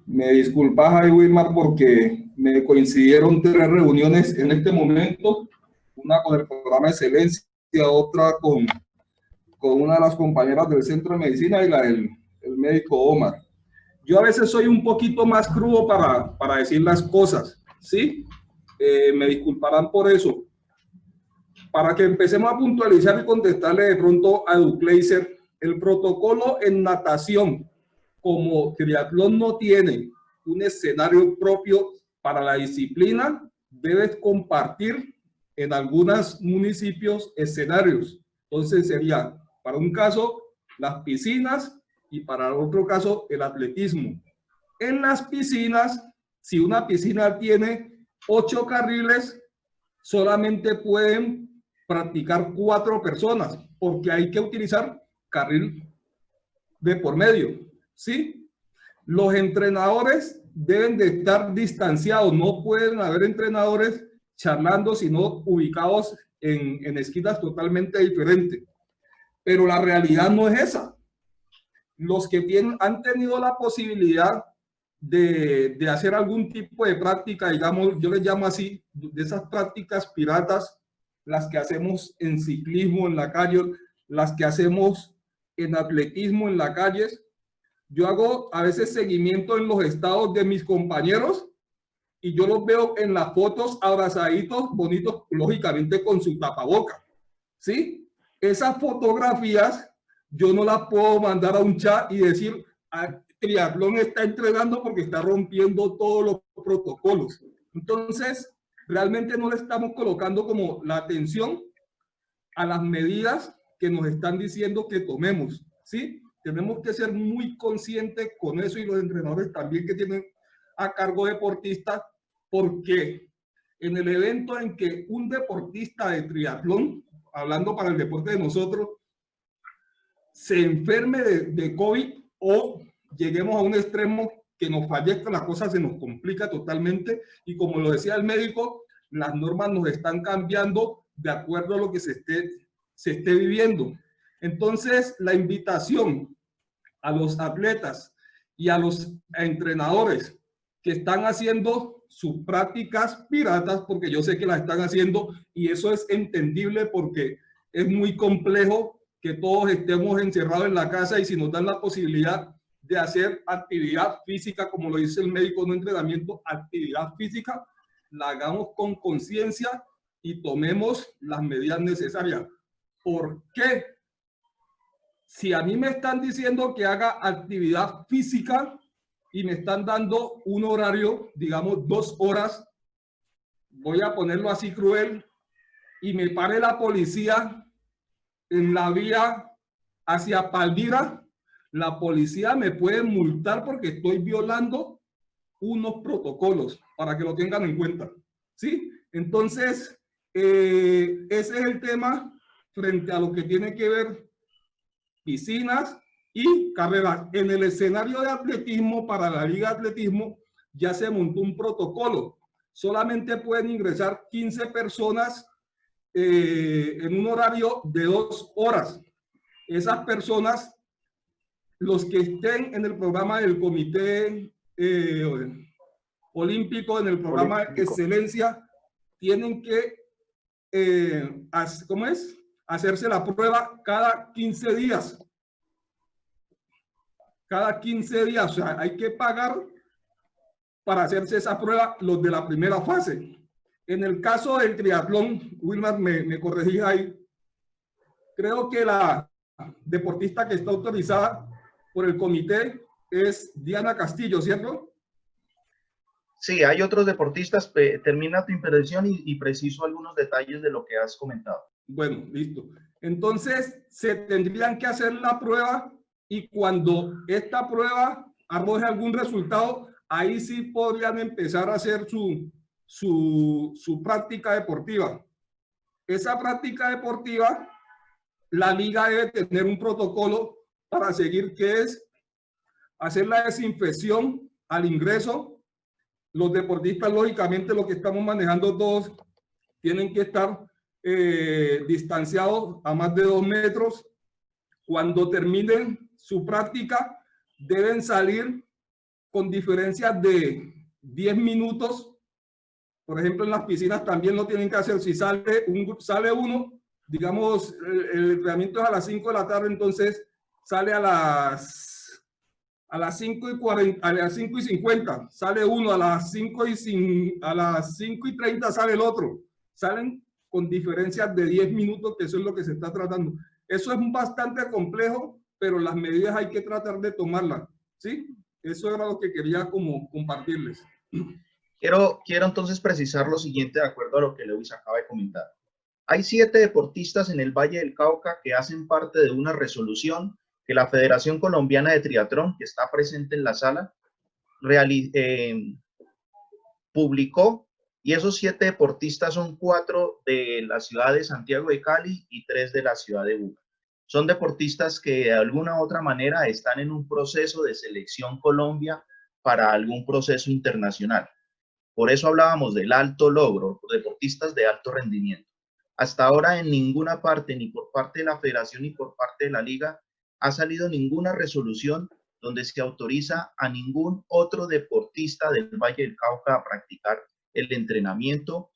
Me disculpas ahí, Wilmar, porque me coincidieron 3 reuniones en este momento, una con el programa de excelencia, otra con una de las compañeras del centro de medicina y la del médico Omar. Yo a veces soy un poquito más crudo para decir las cosas, ¿sí? Me disculparán por eso. Para que empecemos a puntualizar y contestarle de pronto a Ducleiser, el protocolo en natación, como triatlón no tiene un escenario propio para la disciplina, debes compartir en algunos municipios escenarios. Entonces sería, para un caso, las piscinas y para otro caso, el atletismo. En las piscinas, si una piscina tiene 8 carriles, solamente pueden practicar 4 personas, porque hay que utilizar carril de por medio, ¿sí? Los entrenadores deben de estar distanciados, no pueden haber entrenadores charlando, sino ubicados en esquinas totalmente diferentes. Pero la realidad no es esa. Los que han tenido la posibilidad de hacer algún tipo de práctica, digamos, yo les llamo así, de esas prácticas piratas, las que hacemos en ciclismo en la calle, las que hacemos en atletismo en la calle. Yo hago a veces seguimiento en los estados de mis compañeros y yo los veo en las fotos abrazaditos, bonitos, lógicamente con su tapaboca, ¿sí? Esas fotografías yo no las puedo mandar a un chat y decir, triatlón está entrenando porque está rompiendo todos los protocolos. Entonces, realmente no le estamos colocando como la atención a las medidas que nos están diciendo que tomemos, ¿sí? Tenemos que ser muy conscientes con eso y los entrenadores también que tienen a cargo deportistas, porque en el evento en que un deportista de triatlón, hablando para el deporte de nosotros, se enferme de COVID o lleguemos a un extremo que nos fallezca, la cosa se nos complica totalmente y como lo decía el médico, las normas nos están cambiando de acuerdo a lo que se esté viviendo. Entonces, la invitación a los atletas y a los entrenadores que están haciendo sus prácticas piratas, porque yo sé que las están haciendo y eso es entendible porque es muy complejo que todos estemos encerrados en la casa y si nos dan la posibilidad de hacer actividad física, como lo dice el médico, no entrenamiento, actividad física, la hagamos con conciencia y tomemos las medidas necesarias. ¿Por qué? Si a mí me están diciendo que haga actividad física y me están dando un horario, digamos 2 horas, voy a ponerlo así cruel, y me pare la policía en la vía hacia Palmira, la policía me puede multar porque estoy violando unos protocolos, para que lo tengan en cuenta, ¿sí? Entonces, ese es el tema frente a lo que tiene que ver piscinas y carreras. En el escenario de atletismo, para la Liga de Atletismo, ya se montó un protocolo. Solamente pueden ingresar 15 personas en un horario de 2 horas. Esas personas, los que estén en el programa del Comité Olímpico, en el programa de excelencia, tienen que ¿cómo es? Hacerse la prueba cada 15 días. Cada 15 días, o sea, hay que pagar para hacerse esa prueba los de la primera fase. En el caso del triatlón, Wilmar, me corregí ahí, creo que la deportista que está autorizada por el comité es Diana Castillo, ¿cierto? Sí, hay otros deportistas. Termina tu intervención y preciso algunos detalles de lo que has comentado. Bueno, listo. Entonces, se tendrían que hacer la prueba y cuando esta prueba arroje algún resultado, ahí sí podrían empezar a hacer su práctica deportiva. Esa práctica deportiva, la liga debe tener un protocolo para seguir, que es hacer la desinfección al ingreso. Los deportistas, lógicamente, lo que estamos manejando todos, tienen que estar distanciados a más de 2 metros. Cuando terminen su práctica, deben salir con diferencias de 10 minutos. Por ejemplo, en las piscinas también lo tienen que hacer. Si sale uno, digamos, el entrenamiento es a las 5 de la tarde, entonces sale a las 5:40, a las 5:50, sale uno, a las 5:30 sale el otro. Salen con diferencias de 10 minutos, que eso es lo que se está tratando. Eso es bastante complejo, pero las medidas hay que tratar de tomarlas, ¿sí? Eso era lo que quería como compartirles. Quiero entonces precisar lo siguiente de acuerdo a lo que Lewis acaba de comentar. Hay 7 deportistas en el Valle del Cauca que hacen parte de una resolución que la Federación Colombiana de Triatlón, que está presente en la sala, publicó, y esos 7 deportistas son 4 de la ciudad de Santiago de Cali y 3 de la ciudad de Buga. Son deportistas que de alguna u otra manera están en un proceso de selección Colombia para algún proceso internacional. Por eso hablábamos del alto logro, deportistas de alto rendimiento. Hasta ahora en ninguna parte, ni por parte de la federación ni por parte de la liga, ha salido ninguna resolución donde se autoriza a ningún otro deportista del Valle del Cauca a practicar el entrenamiento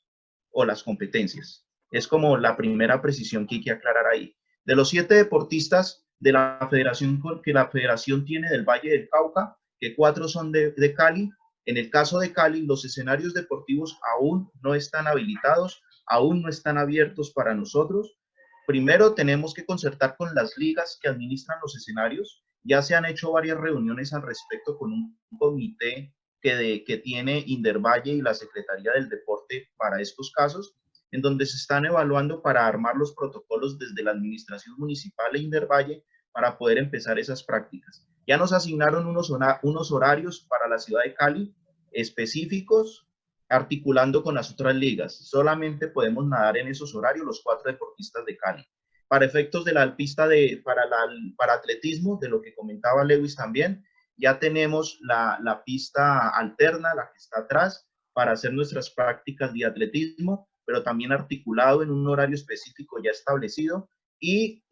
o las competencias. Es como la primera precisión que hay que aclarar ahí. De los 7 deportistas de la federación que la federación tiene del Valle del Cauca, que 4 son de Cali. En el caso de Cali, los escenarios deportivos aún no están habilitados, aún no están abiertos para nosotros. Primero tenemos que concertar con las ligas que administran los escenarios. Ya se han hecho varias reuniones al respecto con un comité que tiene Indervalle y la Secretaría del Deporte para estos casos, en donde se están evaluando para armar los protocolos desde la administración municipal e Indervalle para poder empezar esas prácticas. Ya nos asignaron unos horarios para la ciudad de Cali específicos, articulando con las otras ligas. Solamente podemos nadar en esos horarios los 4 deportistas de Cali. Para efectos de la pista para atletismo, de lo que comentaba Lewis también, ya tenemos la pista alterna, la que está atrás, para hacer nuestras prácticas de atletismo, pero también articulado en un horario específico ya establecido, y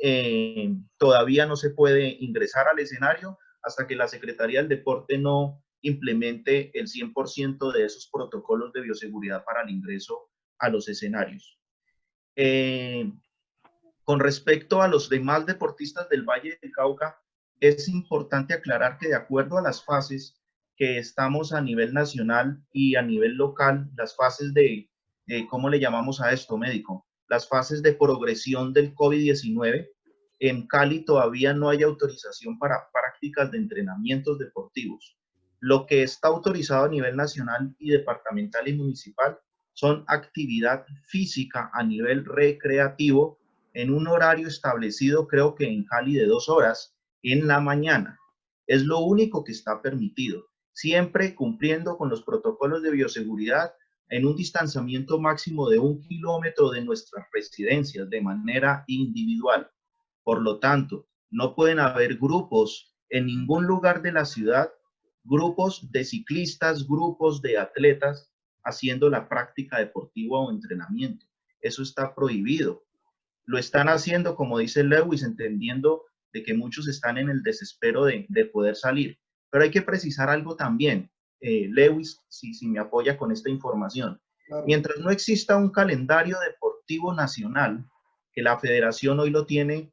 todavía no se puede ingresar al escenario hasta que la Secretaría del Deporte no implemente el 100% de esos protocolos de bioseguridad para el ingreso a los escenarios. Con respecto a los demás deportistas del Valle del Cauca, es importante aclarar que de acuerdo a las fases que estamos a nivel nacional y a nivel local, las fases de ¿cómo le llamamos a esto, médico? Las fases de progresión del COVID-19, en Cali todavía no hay autorización para prácticas de entrenamientos deportivos. Lo que está autorizado a nivel nacional y departamental y municipal son actividad física a nivel recreativo en un horario establecido, creo que en Cali, de 2 horas en la mañana. Es lo único que está permitido, siempre cumpliendo con los protocolos de bioseguridad en un distanciamiento máximo de 1 kilómetro de nuestras residencias de manera individual. Por lo tanto, no pueden haber grupos en ningún lugar de la ciudad, grupos de ciclistas, grupos de atletas haciendo la práctica deportiva o entrenamiento. Eso está prohibido. Lo están haciendo, como dice Lewis, entendiendo de que muchos están en el desespero de poder salir. Pero hay que precisar algo también, Lewis, si me apoya con esta información. Claro. Mientras no exista un calendario deportivo nacional, que la federación hoy lo tiene,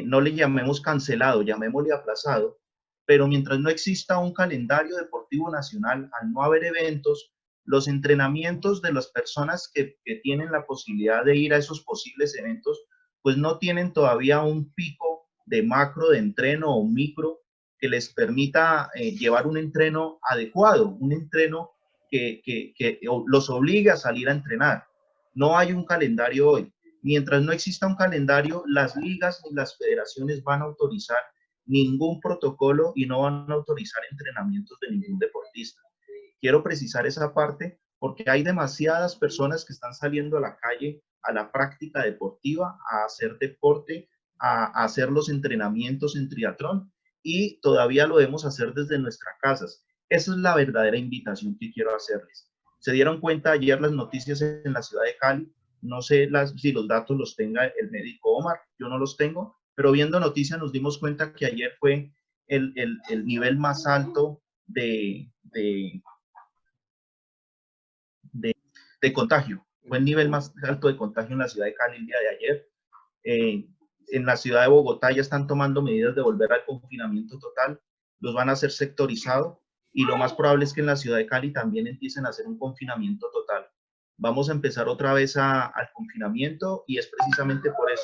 no le llamemos cancelado, llamémosle aplazado, pero mientras no exista un calendario deportivo nacional, al no haber eventos, los entrenamientos de las personas que tienen la posibilidad de ir a esos posibles eventos, pues no tienen todavía un pico de macro de entreno o micro que les permita llevar un entreno adecuado, un entreno que los obligue a salir a entrenar. No hay un calendario hoy. Mientras no exista un calendario, las ligas ni las federaciones van a autorizar ningún protocolo y no van a autorizar entrenamientos de ningún deportista. Quiero precisar esa parte porque hay demasiadas personas que están saliendo a la calle a la práctica deportiva, a hacer deporte, a hacer los entrenamientos en triatlón y todavía lo debemos hacer desde nuestras casas. Esa es la verdadera invitación que quiero hacerles. Se dieron cuenta ayer las noticias en la ciudad de Cali. No sé si los datos los tenga el médico Omar, yo no los tengo, pero viendo noticias nos dimos cuenta que ayer fue el nivel más alto de contagio. Fue el nivel más alto de contagio en la ciudad de Cali el día de ayer. En la ciudad de Bogotá ya están tomando medidas de volver al confinamiento total, los van a hacer sectorizado y lo más probable es que en la ciudad de Cali también empiecen a hacer un confinamiento total. Vamos a empezar otra vez al confinamiento y es precisamente por eso,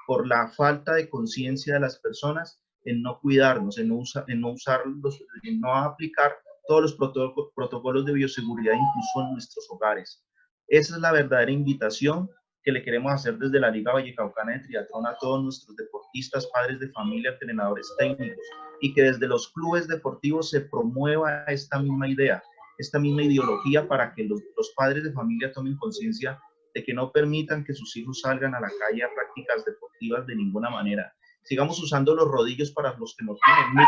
por la falta de conciencia de las personas en no cuidarnos, en no aplicar todos los protocolos de bioseguridad incluso en nuestros hogares. Esa es la verdadera invitación que le queremos hacer desde la Liga Vallecaucana de Triatlón a todos nuestros deportistas, padres de familia, entrenadores técnicos, y que desde los clubes deportivos se promueva esta misma idea, esta misma ideología para que los padres de familia tomen conciencia de que no permitan que sus hijos salgan a la calle a prácticas deportivas de ninguna manera. Sigamos usando los rodillos para los que no tienen.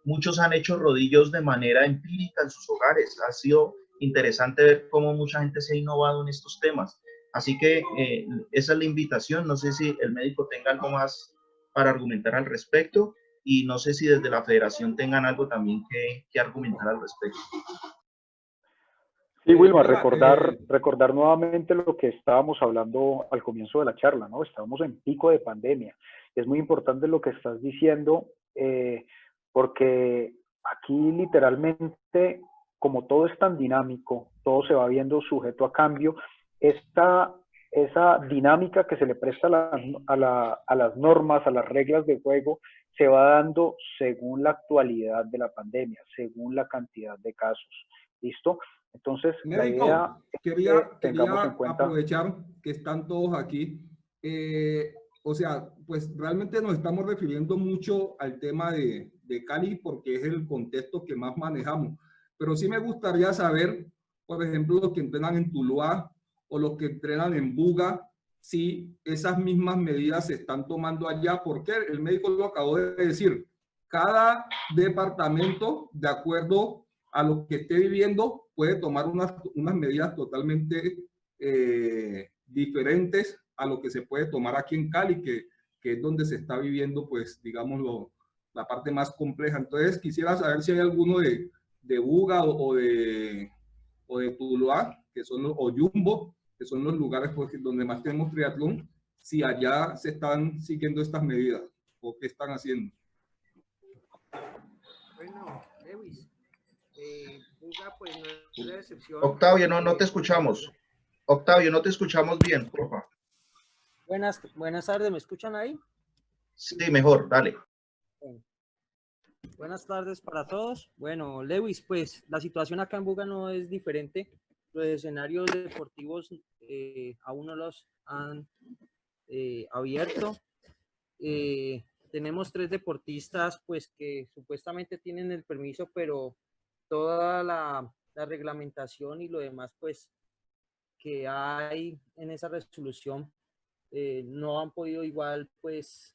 Muchos han hecho rodillos de manera empírica en sus hogares. Ha sido interesante ver cómo mucha gente se ha innovado en estos temas. Así que esa es la invitación. No sé si el médico tenga algo más para argumentar al respecto y no sé si desde la federación tengan algo también que argumentar al respecto. Sí, Wilmar, recordar nuevamente lo que estábamos hablando al comienzo de la charla, ¿no? Estábamos en pico de pandemia. Es muy importante lo que estás diciendo, porque aquí literalmente, como todo es tan dinámico, todo se va viendo sujeto a cambio, esa dinámica que se le presta a las normas, a las reglas de juego, se va dando según la actualidad de la pandemia, según la cantidad de casos. ¿Listo? Entonces, médico, la idea es quería en cuenta... aprovechar que están todos aquí. O sea, pues realmente nos estamos refiriendo mucho al tema de Cali porque es el contexto que más manejamos. Pero sí me gustaría saber, por ejemplo, los que entrenan en Tuluá o los que entrenan en Buga, si esas mismas medidas se están tomando allá, porque el médico lo acabó de decir. Cada departamento, de acuerdo a lo que esté viviendo, puede tomar unas medidas totalmente diferentes a lo que se puede tomar aquí en Cali, que es donde se está viviendo, pues, digamos, la parte más compleja. Entonces, quisiera saber si hay alguno de Buga o de Tuluá, que son o Jumbo, que son los lugares pues, donde más tenemos triatlón, si allá se están siguiendo estas medidas o qué están haciendo. Bueno, Lewis, Buga pues no es la excepción. Octavio, no te escuchamos. Octavio, no te escuchamos bien, por favor. Buenas tardes, ¿me escuchan ahí? Sí, mejor, dale. Buenas tardes para todos. Bueno, Lewis, pues la situación acá en Buga no es diferente. Los escenarios deportivos aún no los han abierto. Tenemos 3 deportistas pues que supuestamente tienen el permiso, pero toda la reglamentación y lo demás pues que hay en esa resolución no han podido igual pues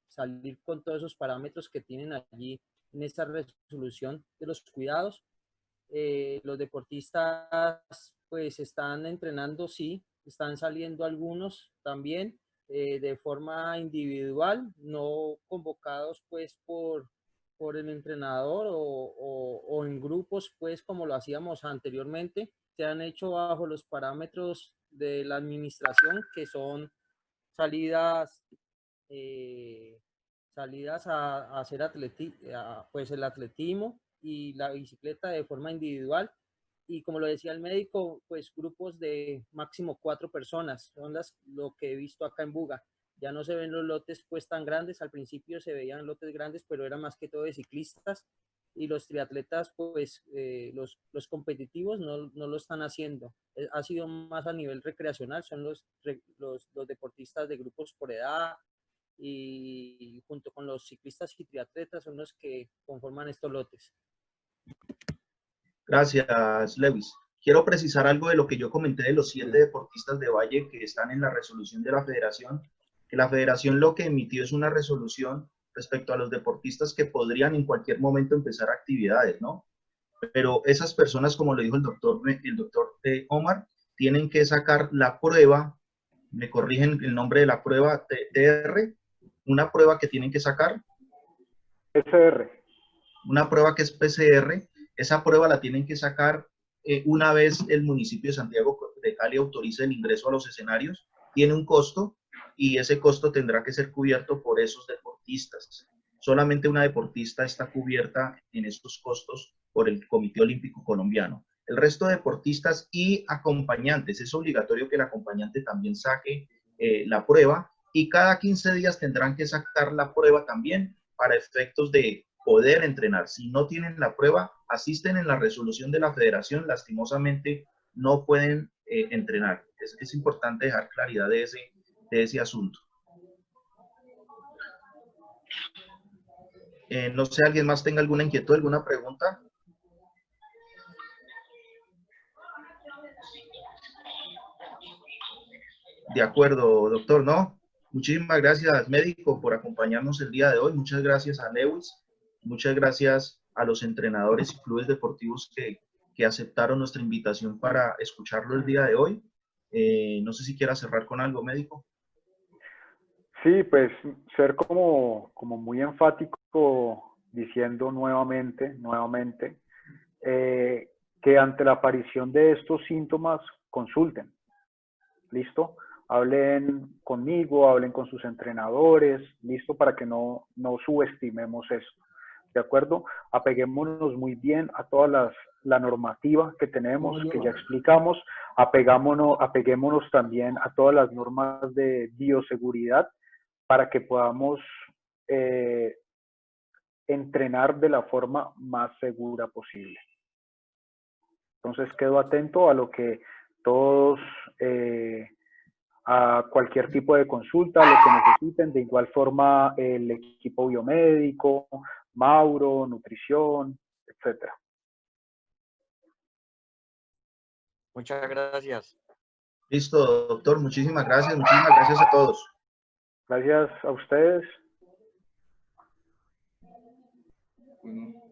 salir con todos esos parámetros que tienen allí en esta resolución de los cuidados. Los deportistas pues están entrenando, sí, están saliendo algunos también de forma individual, no convocados pues por el entrenador o en grupos pues como lo hacíamos anteriormente. Se han hecho bajo los parámetros de la administración, que son salidas salidas a hacer pues el atletismo y la bicicleta de forma individual. Y como lo decía el médico, pues grupos de máximo 4 personas, son lo que he visto acá en Buga. Ya no se ven los lotes pues tan grandes, al principio se veían lotes grandes, pero era más que todo de ciclistas, y los triatletas, pues los competitivos no lo están haciendo. Ha sido más a nivel recreacional, son los deportistas de grupos por edad, y junto con los ciclistas y triatletas son los que conforman estos lotes. Gracias, Lewis. Quiero precisar algo de lo que yo comenté de los 7 deportistas de Valle que están en la resolución de la federación, que la federación lo que emitió es una resolución respecto a los deportistas que podrían en cualquier momento empezar actividades, ¿no? Pero esas personas, como lo dijo el doctor Omar, tienen que sacar la prueba, me corrigen el nombre de la prueba, TR, una prueba que tienen que sacar. PCR. Una prueba que es PCR, esa prueba la tienen que sacar una vez el municipio de Santiago de Cali autorice el ingreso a los escenarios. Tiene un costo y ese costo tendrá que ser cubierto por esos deportistas. Solamente una deportista está cubierta en estos costos por el Comité Olímpico Colombiano. El resto de deportistas y acompañantes, es obligatorio que el acompañante también saque la prueba, y cada 15 días tendrán que sacar la prueba también para efectos de poder entrenar. Si no tienen la prueba, asisten en la resolución de la federación, lastimosamente no pueden entrenar. Es importante dejar claridad de ese asunto. No sé, ¿alguien más tenga alguna inquietud, alguna pregunta? De acuerdo, doctor, ¿no? Muchísimas gracias, médico, por acompañarnos el día de hoy. Muchas gracias a Lewis. Muchas gracias a los entrenadores y clubes deportivos que aceptaron nuestra invitación para escucharlo el día de hoy. No sé si quiera cerrar con algo, médico. Sí, pues ser como muy enfático diciendo nuevamente, que ante la aparición de estos síntomas consulten. ¿Listo? Hablen conmigo, hablen con sus entrenadores, ¿listo? Para que no subestimemos esto, ¿de acuerdo? Apeguémonos muy bien a toda la normativa que tenemos, que ya explicamos, apeguémonos también a todas las normas de bioseguridad para que podamos entrenar de la forma más segura posible. Entonces quedo atento a lo que todos, a cualquier tipo de consulta, lo que necesiten. De igual forma, el equipo biomédico, Mauro, nutrición, etc. Muchas gracias. Listo, doctor. Muchísimas gracias. Muchísimas gracias a todos. Gracias a ustedes. Bueno.